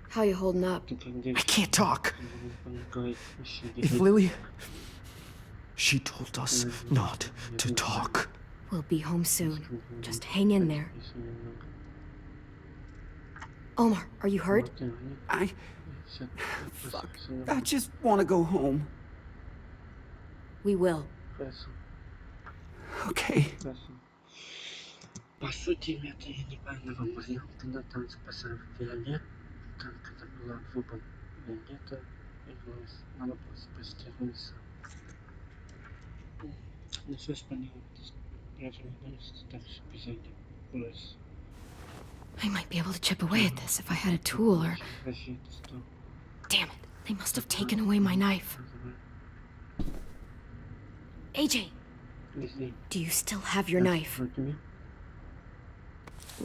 How you holding up? I can't talk. If Lily... She told us not to talk. We'll be home soon. Just hang in there. Omar, are you hurt? Fuck. I just want to go home. We will. Okay. По сути, это я неправильно вам понял, когда там спасал Фиолет, там когда была выбор Вендетта, и надо было спасти Луиса. Ну что ж, понял, я же не думаю, что так в эпизоде Луис. I might be able to chip away at this if I had a tool or... Damn it, they must have taken away my knife. AJ! Do you still have your knife?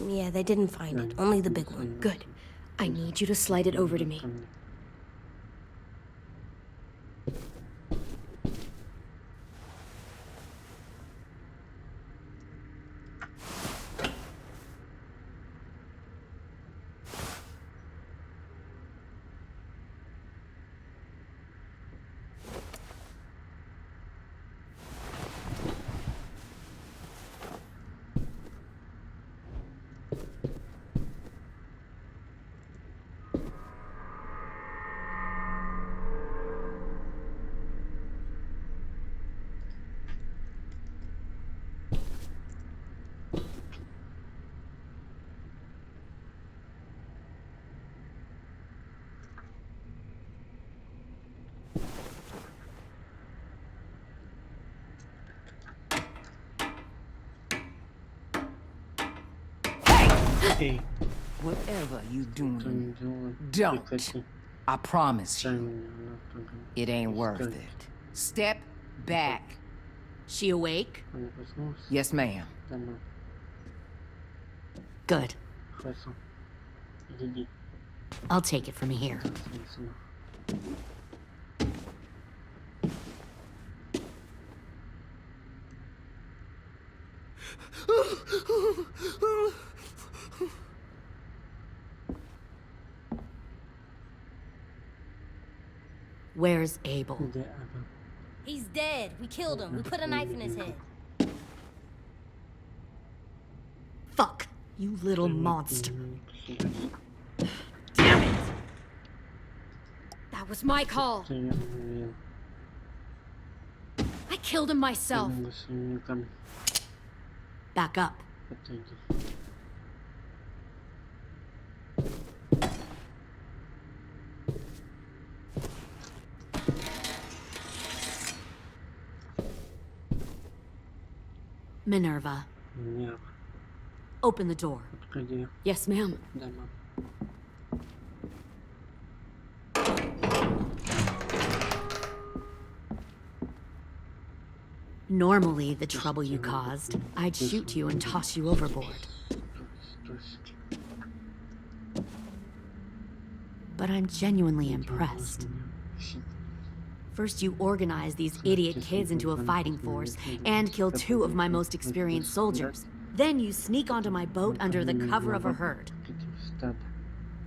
Yeah, they didn't find it. Only the big one. Good. I need you to slide it over to me. Whatever you doing, don't. I promise you. It ain't worth it. Step back. She awake? Yes, ma'am. Good. I'll take it from here. Where's Abel? He's dead. We killed him. We put a knife in his head. Fuck, you little monster. That was my call. I killed him myself. Back up. Minerva. Open the door. Yes, ma'am. Normally, the trouble you caused, I'd shoot you and toss you overboard. But I'm genuinely impressed. First, you organize these idiot kids into a fighting force and kill 2 of my most experienced soldiers. Then you sneak onto my boat under the cover of a herd.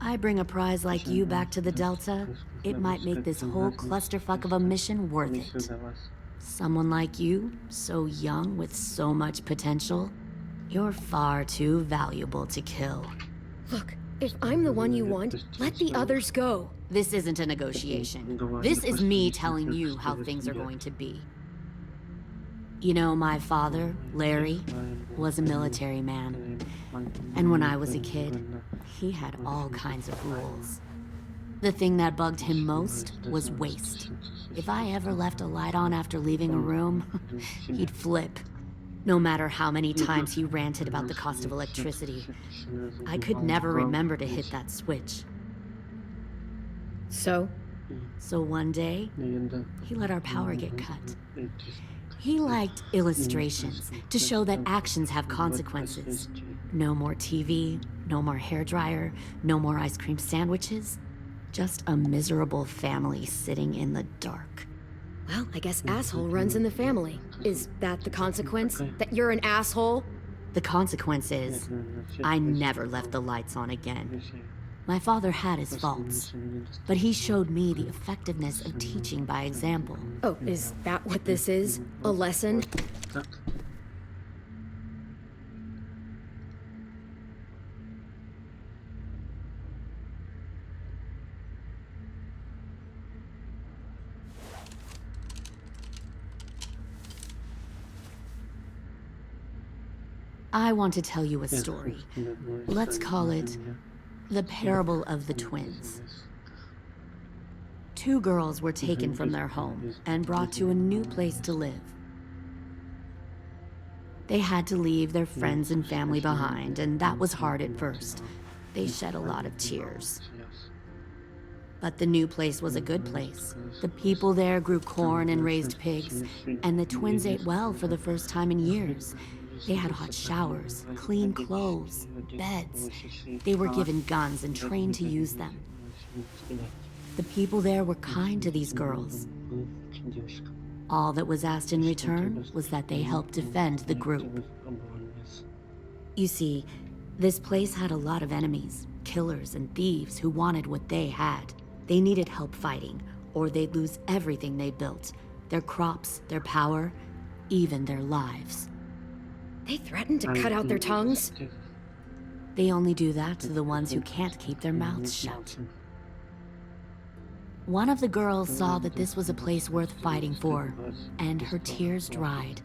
I bring a prize like you back to the Delta, it might make this whole clusterfuck of a mission worth it. Someone like you, so young with so much potential, you're far too valuable to kill. Look, if I'm the one you want, let the others go. This isn't a negotiation. This is me telling you how things are going to be. You know, my father, Larry, was a military man. And when I was a kid, he had all kinds of rules. The thing that bugged him most was waste. If I ever left a light on after leaving a room, he'd flip. No matter how many times he ranted about the cost of electricity, I could never remember to hit that switch. So one day, he let our power get cut. He liked illustrations to show that actions have consequences. No more TV, no more hairdryer, no more ice cream sandwiches. Just a miserable family sitting in the dark. Well, I guess asshole runs in the family. Is that the consequence? That you're an asshole? The consequence is, I never left the lights on again. My father had his faults, but he showed me the effectiveness of teaching by example. Oh, is that what this is? A lesson? I want to tell you a story. Let's call it the parable of the twins. 2 girls were taken from their home and brought to a new place to live. They had to leave their friends and family behind, and that was hard at first. They shed a lot of tears. But the new place was a good place. The people there grew corn and raised pigs, and the twins ate well for the first time in years. They had hot showers, clean clothes, beds. They were given guns and trained to use them. The people there were kind to these girls. All that was asked in return was that they help defend the group. You see, this place had a lot of enemies, killers and thieves who wanted what they had. They needed help fighting, or they'd lose everything they built, their crops, their power, even their lives. They threatened to cut out their tongues? They only do that to the ones who can't keep their mouths shut. One of the girls saw that this was a place worth fighting for, and her tears dried.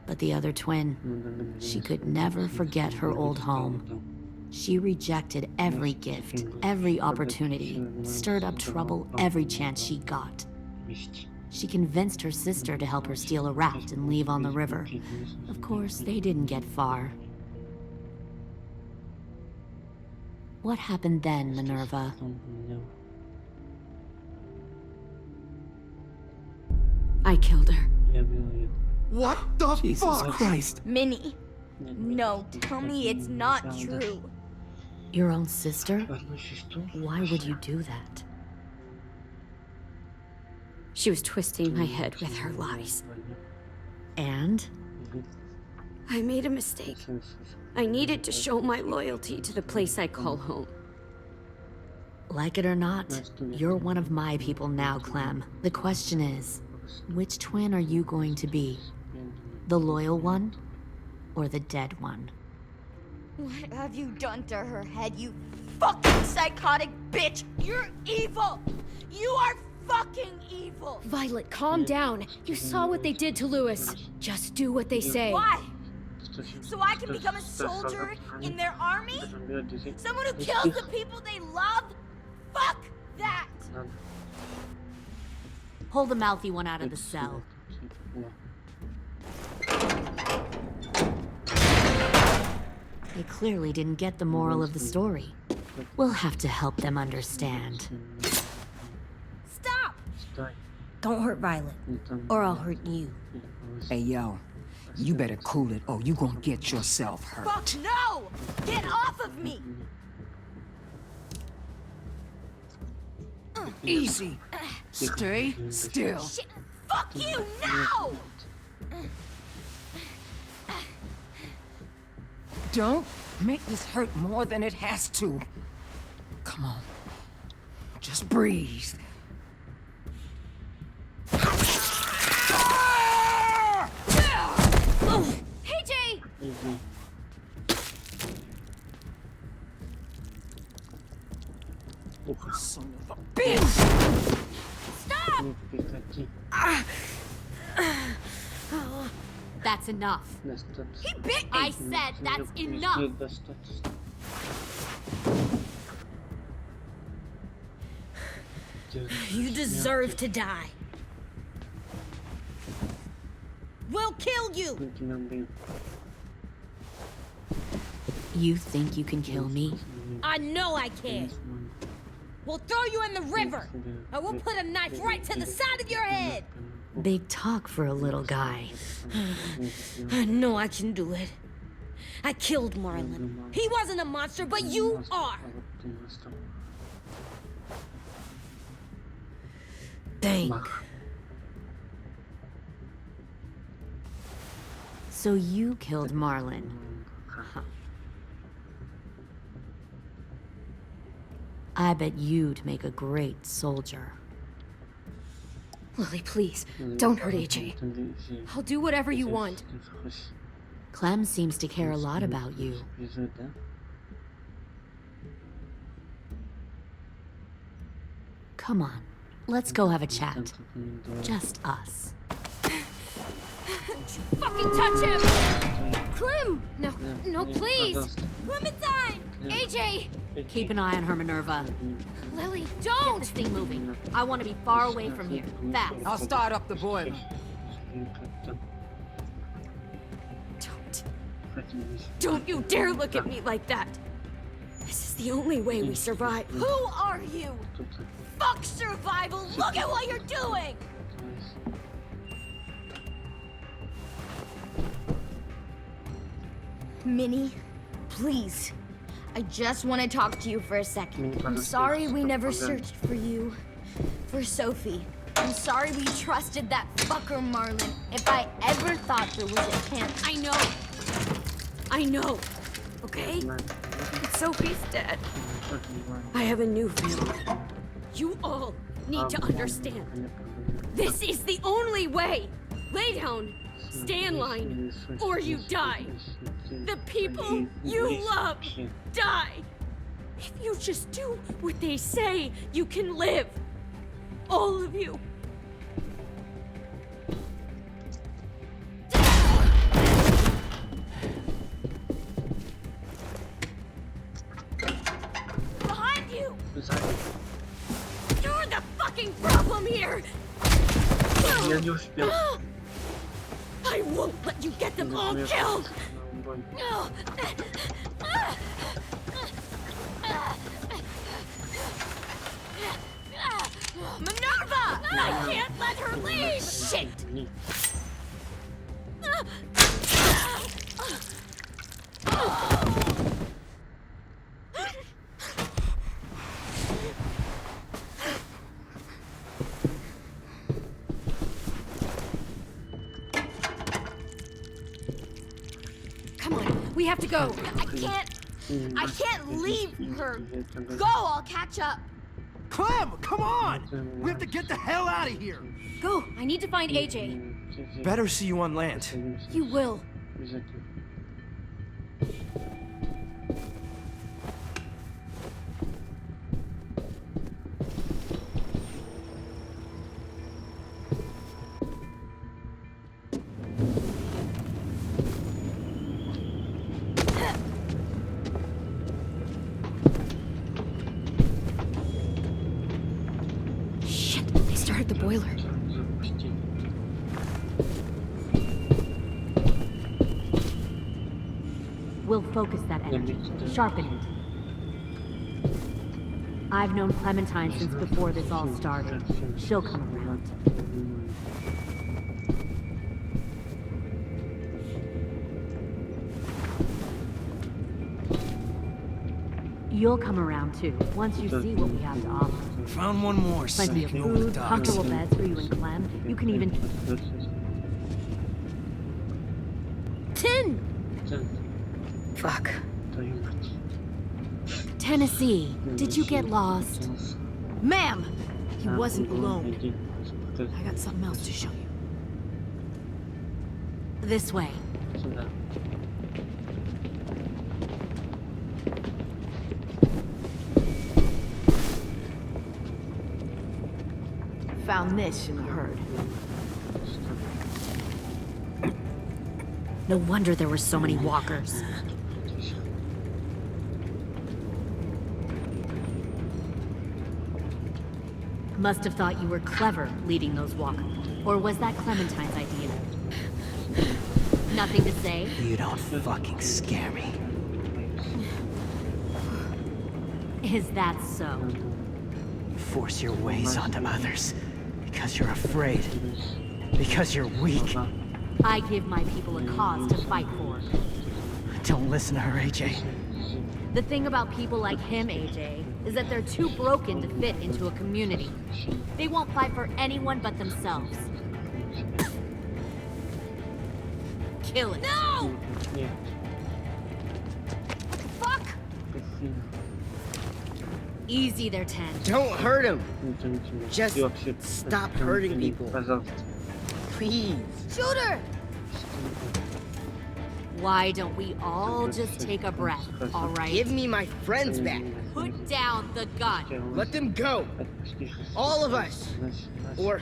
But the other twin, she could never forget her old home. She rejected every gift, every opportunity, stirred up trouble every chance she got. She convinced her sister to help her steal a raft and leave on the river. Of course, they didn't get far. What happened then, Minerva? I killed her. What the Jesus fuck? Christ. Minnie. No, tell me it's not true. Your own sister? Why would you do that? She was twisting my head with her lies. And? I made a mistake. I needed to show my loyalty to the place I call home. Like it or not, you're one of my people now, Clem. The question is, which twin are you going to be? The loyal one or the dead one? What have you done to her head, you fucking psychotic bitch? You're evil! You are fucking evil! Violet, calm down. You saw what they did to Lewis. Just do what they say. Why? So I can become a soldier in their army? Someone who kills the people they love? Fuck that! Pull the mouthy one out of the cell. They clearly didn't get the moral of the story. We'll have to help them understand. Stop! Don't hurt Violet, or I'll hurt you. Hey, yo. You better cool it, or you gonna get yourself hurt. Fuck no! Get off of me! Easy. Stay still. Shit! Fuck you now! Don't make this hurt more than it has to. Come on. Just breathe. Hey, Jay! Son of a bitch! Stop! That's enough. He bit me! I said that's enough! You deserve to die. We'll kill you! You think you can kill me? I know I can. We'll throw you in the river, and we'll put a knife right to the side of your head. Big talk for a little guy. I know I can do it. I killed Marlon. He wasn't a monster, but you are. Dang. So you killed Marlon. Huh. I bet you'd make a great soldier. Lily, please, don't hurt AJ. I'll do whatever you want. Clem seems to care a lot about you. Come on, let's go have a chat. Just us. Fucking touch him! Clem! No, please! Clementine! AJ! Keep an eye on her, Minerva. Lily, Get don't! this thing moving. I want to be far away from here. Fast. I'll start up the boiler. Don't you dare look at me like that! This is the only way we survive. Who are you? Fuck survival! Look at what you're doing! Minnie, please. I just want to talk to you for a second. I'm sorry we never searched for you. For Sophie. I'm sorry we trusted that fucker Marlon. If I ever thought there was a chance. I know. Okay? But Sophie's dead. I have a new family. You all need to understand. This is the only way. Lay down. Stay in line. Or you die. The people you love die. If you just do what they say, you can live. All of you. Behind you! You're the fucking problem here! I won't let you get them all killed! Minerva! I can't let her leave! Shit! Come on, we have to go. I can't leave her. Go, I'll catch up. Clem, come on! We have to get the hell out of here! Go! I need to find AJ. Better see you on land. You will. Shit, they started the boiler. We'll focus that energy, sharpen it. I've known Clementine since before this all started. She'll come around. You'll come around too, once you see what we have to offer. Found one more Plenty of sneaking over the food, docks. comfortable beds for you and Clem. You can even... Tin! Fuck. Tennessee, did you get lost? Ma'am! He wasn't alone. I got something else to show you. This way. Found this in the herd. No wonder there were so many walkers. Must have thought you were clever leading those walkers. Or was that Clementine's idea? Nothing to say? You don't fucking scare me. Is that so? You force your ways onto others because you're afraid. Because you're weak. I give my people a cause to fight for. Don't listen to her, AJ. The thing about people like him, AJ, is that they're too broken to fit into a community. They won't fight for anyone but themselves. Kill it. No! Fuck! Easy there, 10. Don't hurt him. Just stop hurting people. Please. Shoot her! Why don't we all just take a breath, all right? Give me my friends back. Put down the gun. Let them go. All of us. Or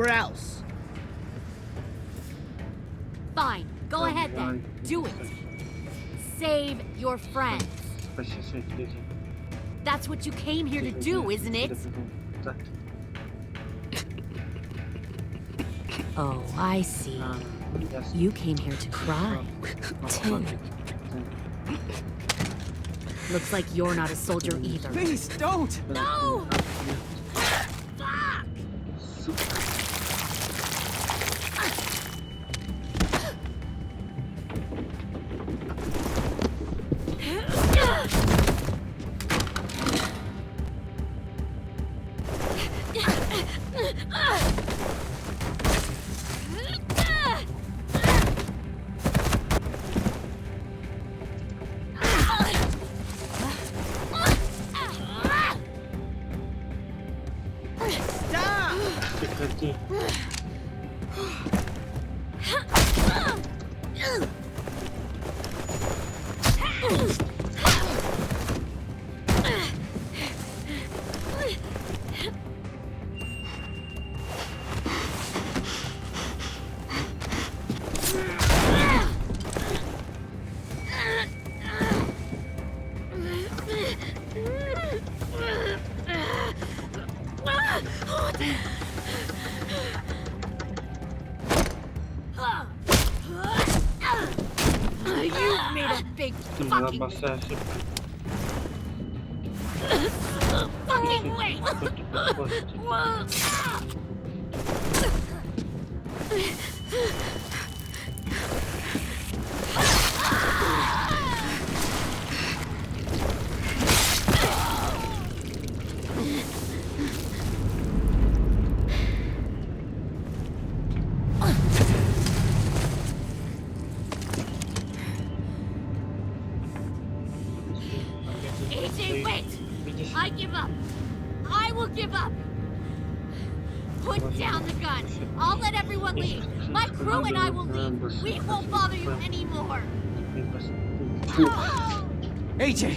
else. Fine, go ahead then. Do it. Save your friends. That's what you came here to do, isn't it? Oh, I see. You came here to cry. Tin. Looks like you're not a soldier either. Please, don't! No! You made a big fucking wait! AJ, wait! I give up. I will give Put down the gun. I'll let everyone leave. My crew and I will leave. We won't bother you anymore. AJ!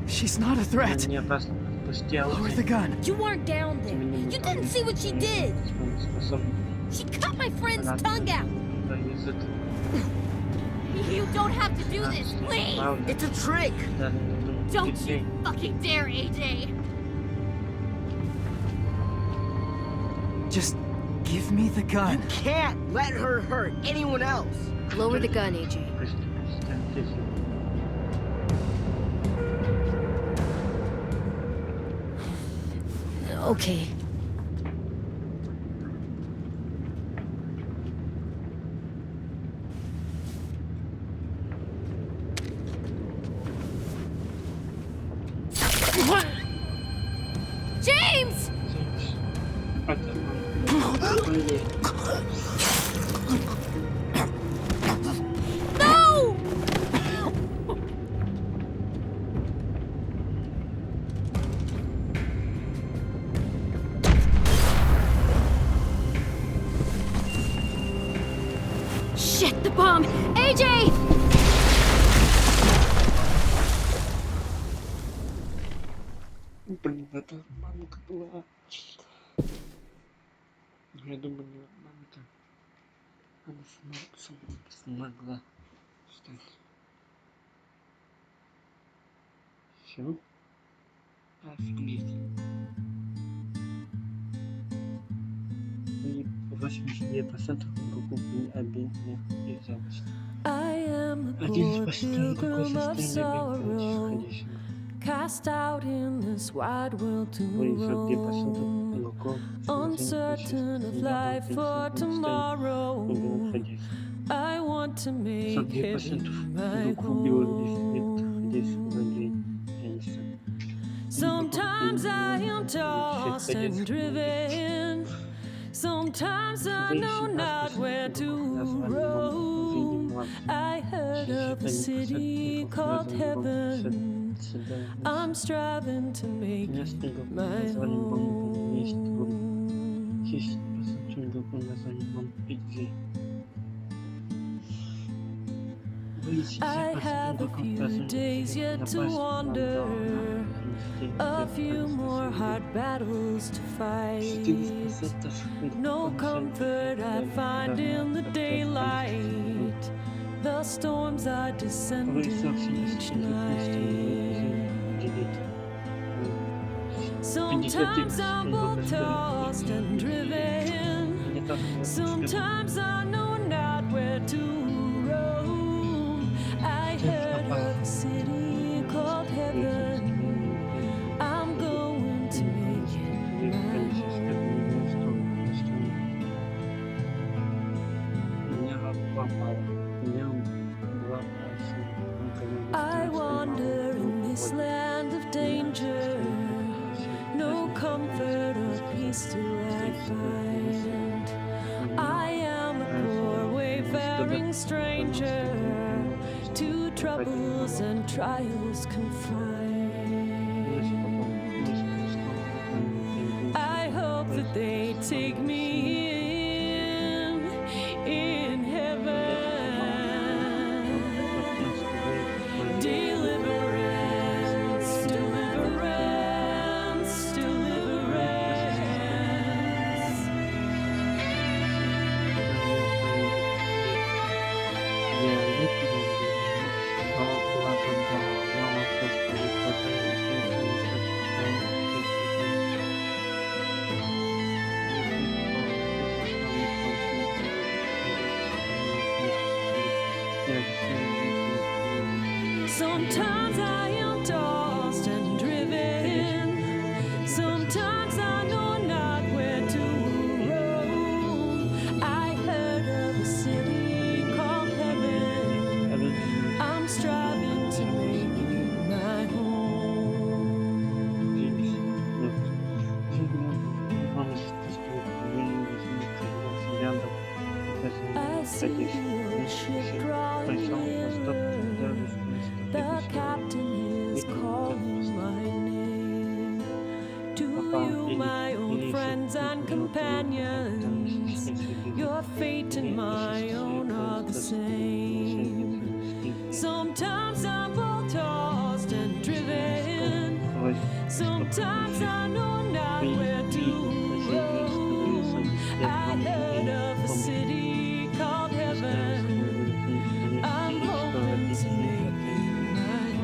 She's not a threat. Lower the gun. You weren't down there. You didn't see what she did. She cut my friend's tongue out. You don't have to do this, please. It's a trick. Don't you fucking dare, AJ. Just give me the gun. You can't let her hurt anyone else. Lower the gun, AJ. Okay. James! No! Shit, the bomb! AJ! Блин, это мамка была. Я думаю, мамка. Она смогла встать. Все. Офигеть. И 89% купили обязанности. 11% какой состояние Cast out in this wide world to roam, uncertain of life for tomorrow. I want to make heaven my home. Sometimes I am tossed and driven. Sometimes I know not where to roam. I heard of a city called heaven. I'm striving to make it my home. I have a few days yet to wander, a few more hard battles to fight. No comfort I find in the daylight. The storms are descending each night. Sometimes I'm both tossed and driven. Sometimes I know not where to roam. I heard of a city called heaven. I'm going to make it my home. I wander in this land of danger. No comfort or peace do I find. I am a poor wayfaring stranger, to troubles and trials confined. I hope that they take me in heaven. Deliverance, deliverance, deliverance. Sometimes I am tossed and driven. Sometimes I know not where to roam. I heard of a city called heaven. I'm striving to make it my home. I see your ship drawing nearer. The captain is calling my name. To you, my old friends and companions. companions. Your fate and my own are the same. Sometimes I'm both tossed and driven. Sometimes I know not where to roam. I heard of a city called heaven. I'm hoping to make it my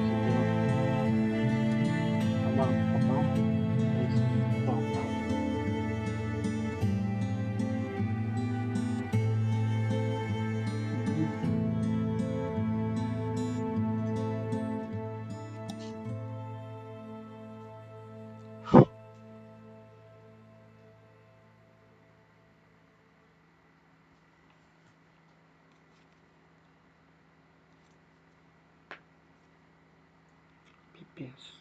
Пипец.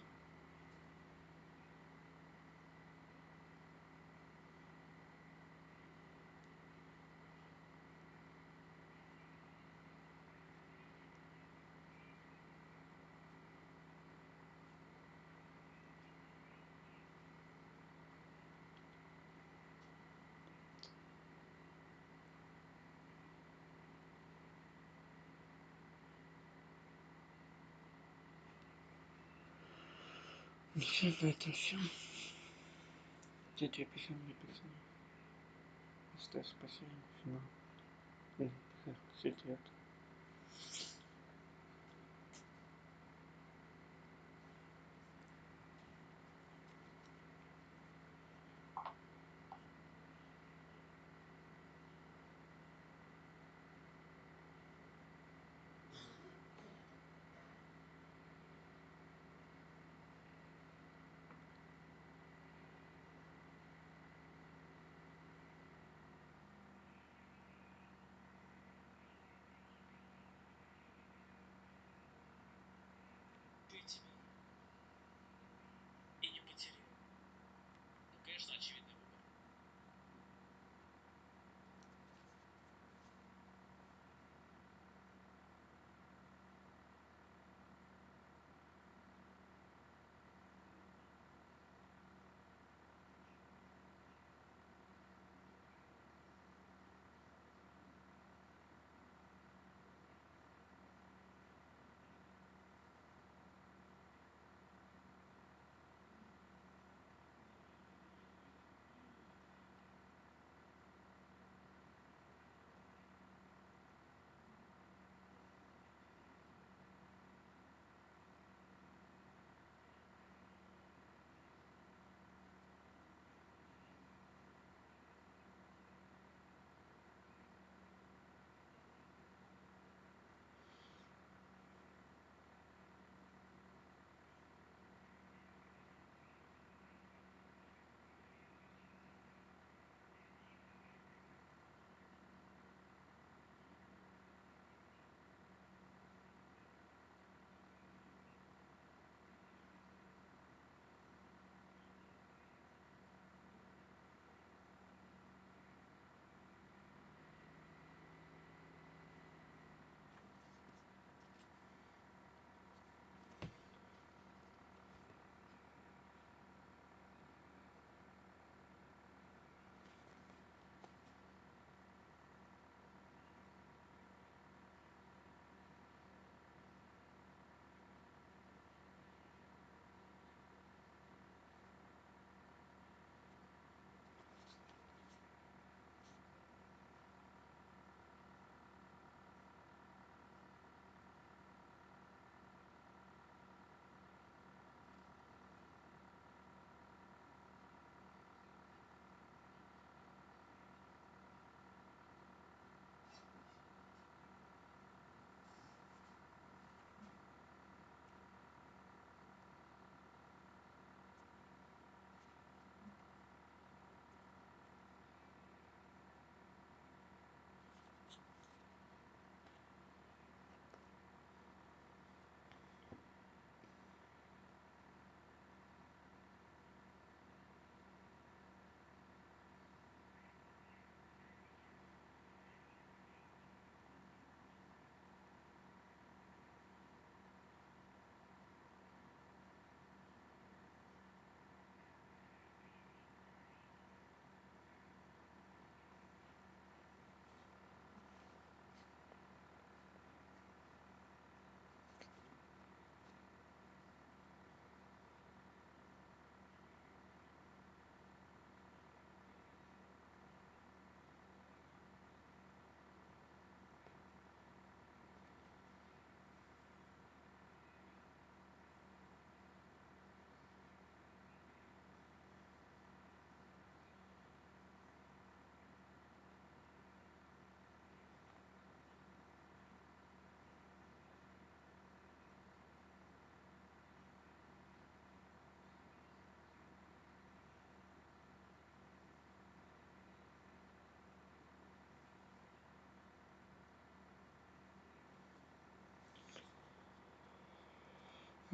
Все, это все. Третий эпизод не пацаны. Ставь спасибо. Финал. Секрет.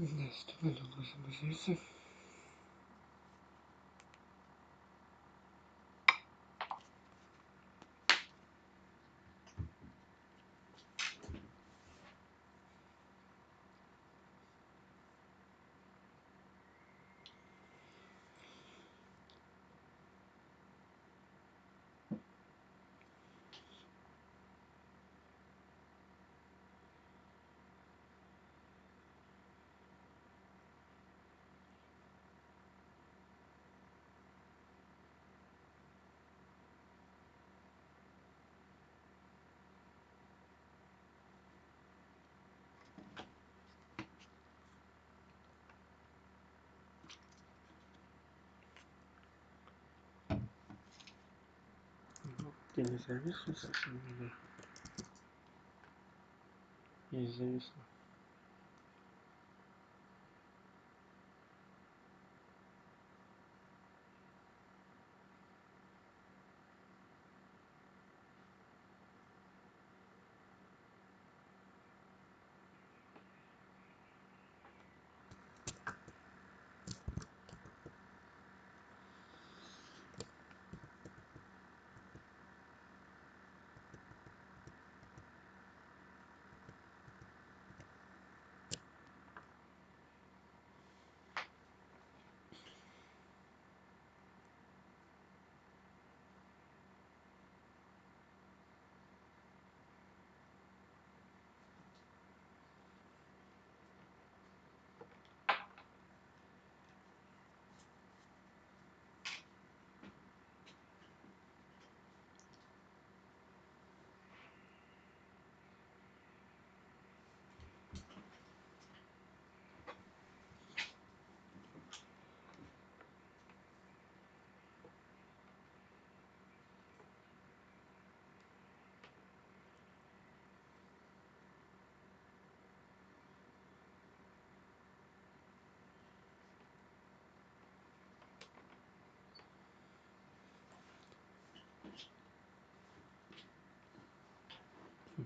Настолько долго замучился. Ты не зависла совсем меня? Я не зависла.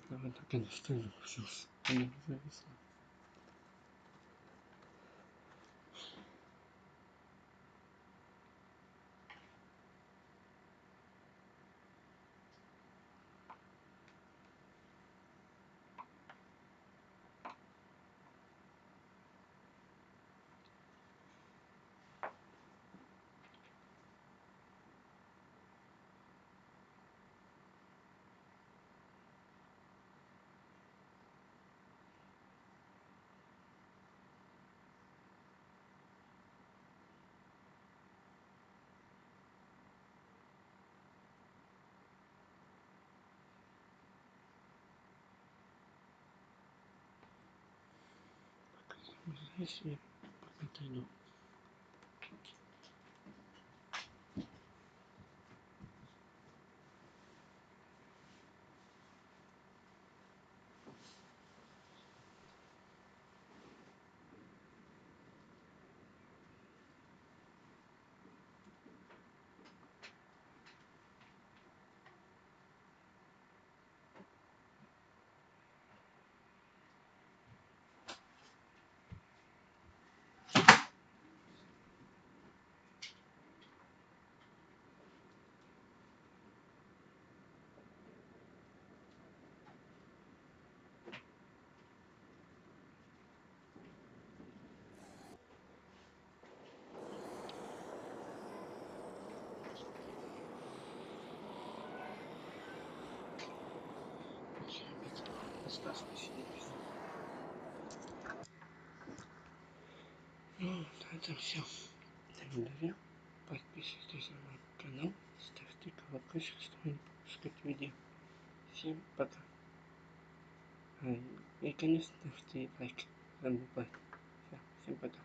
Она так и не стыдно учился. Она не зависла. Знаешь, я пока отойду. Остался последний эпизод. Ну, на этом все. Всем удачи. Подписывайтесь на мой канал. Ставьте колокольчик, чтобы не пропускать видео. Всем пока. И, конечно, ставьте лайк. Всем пока.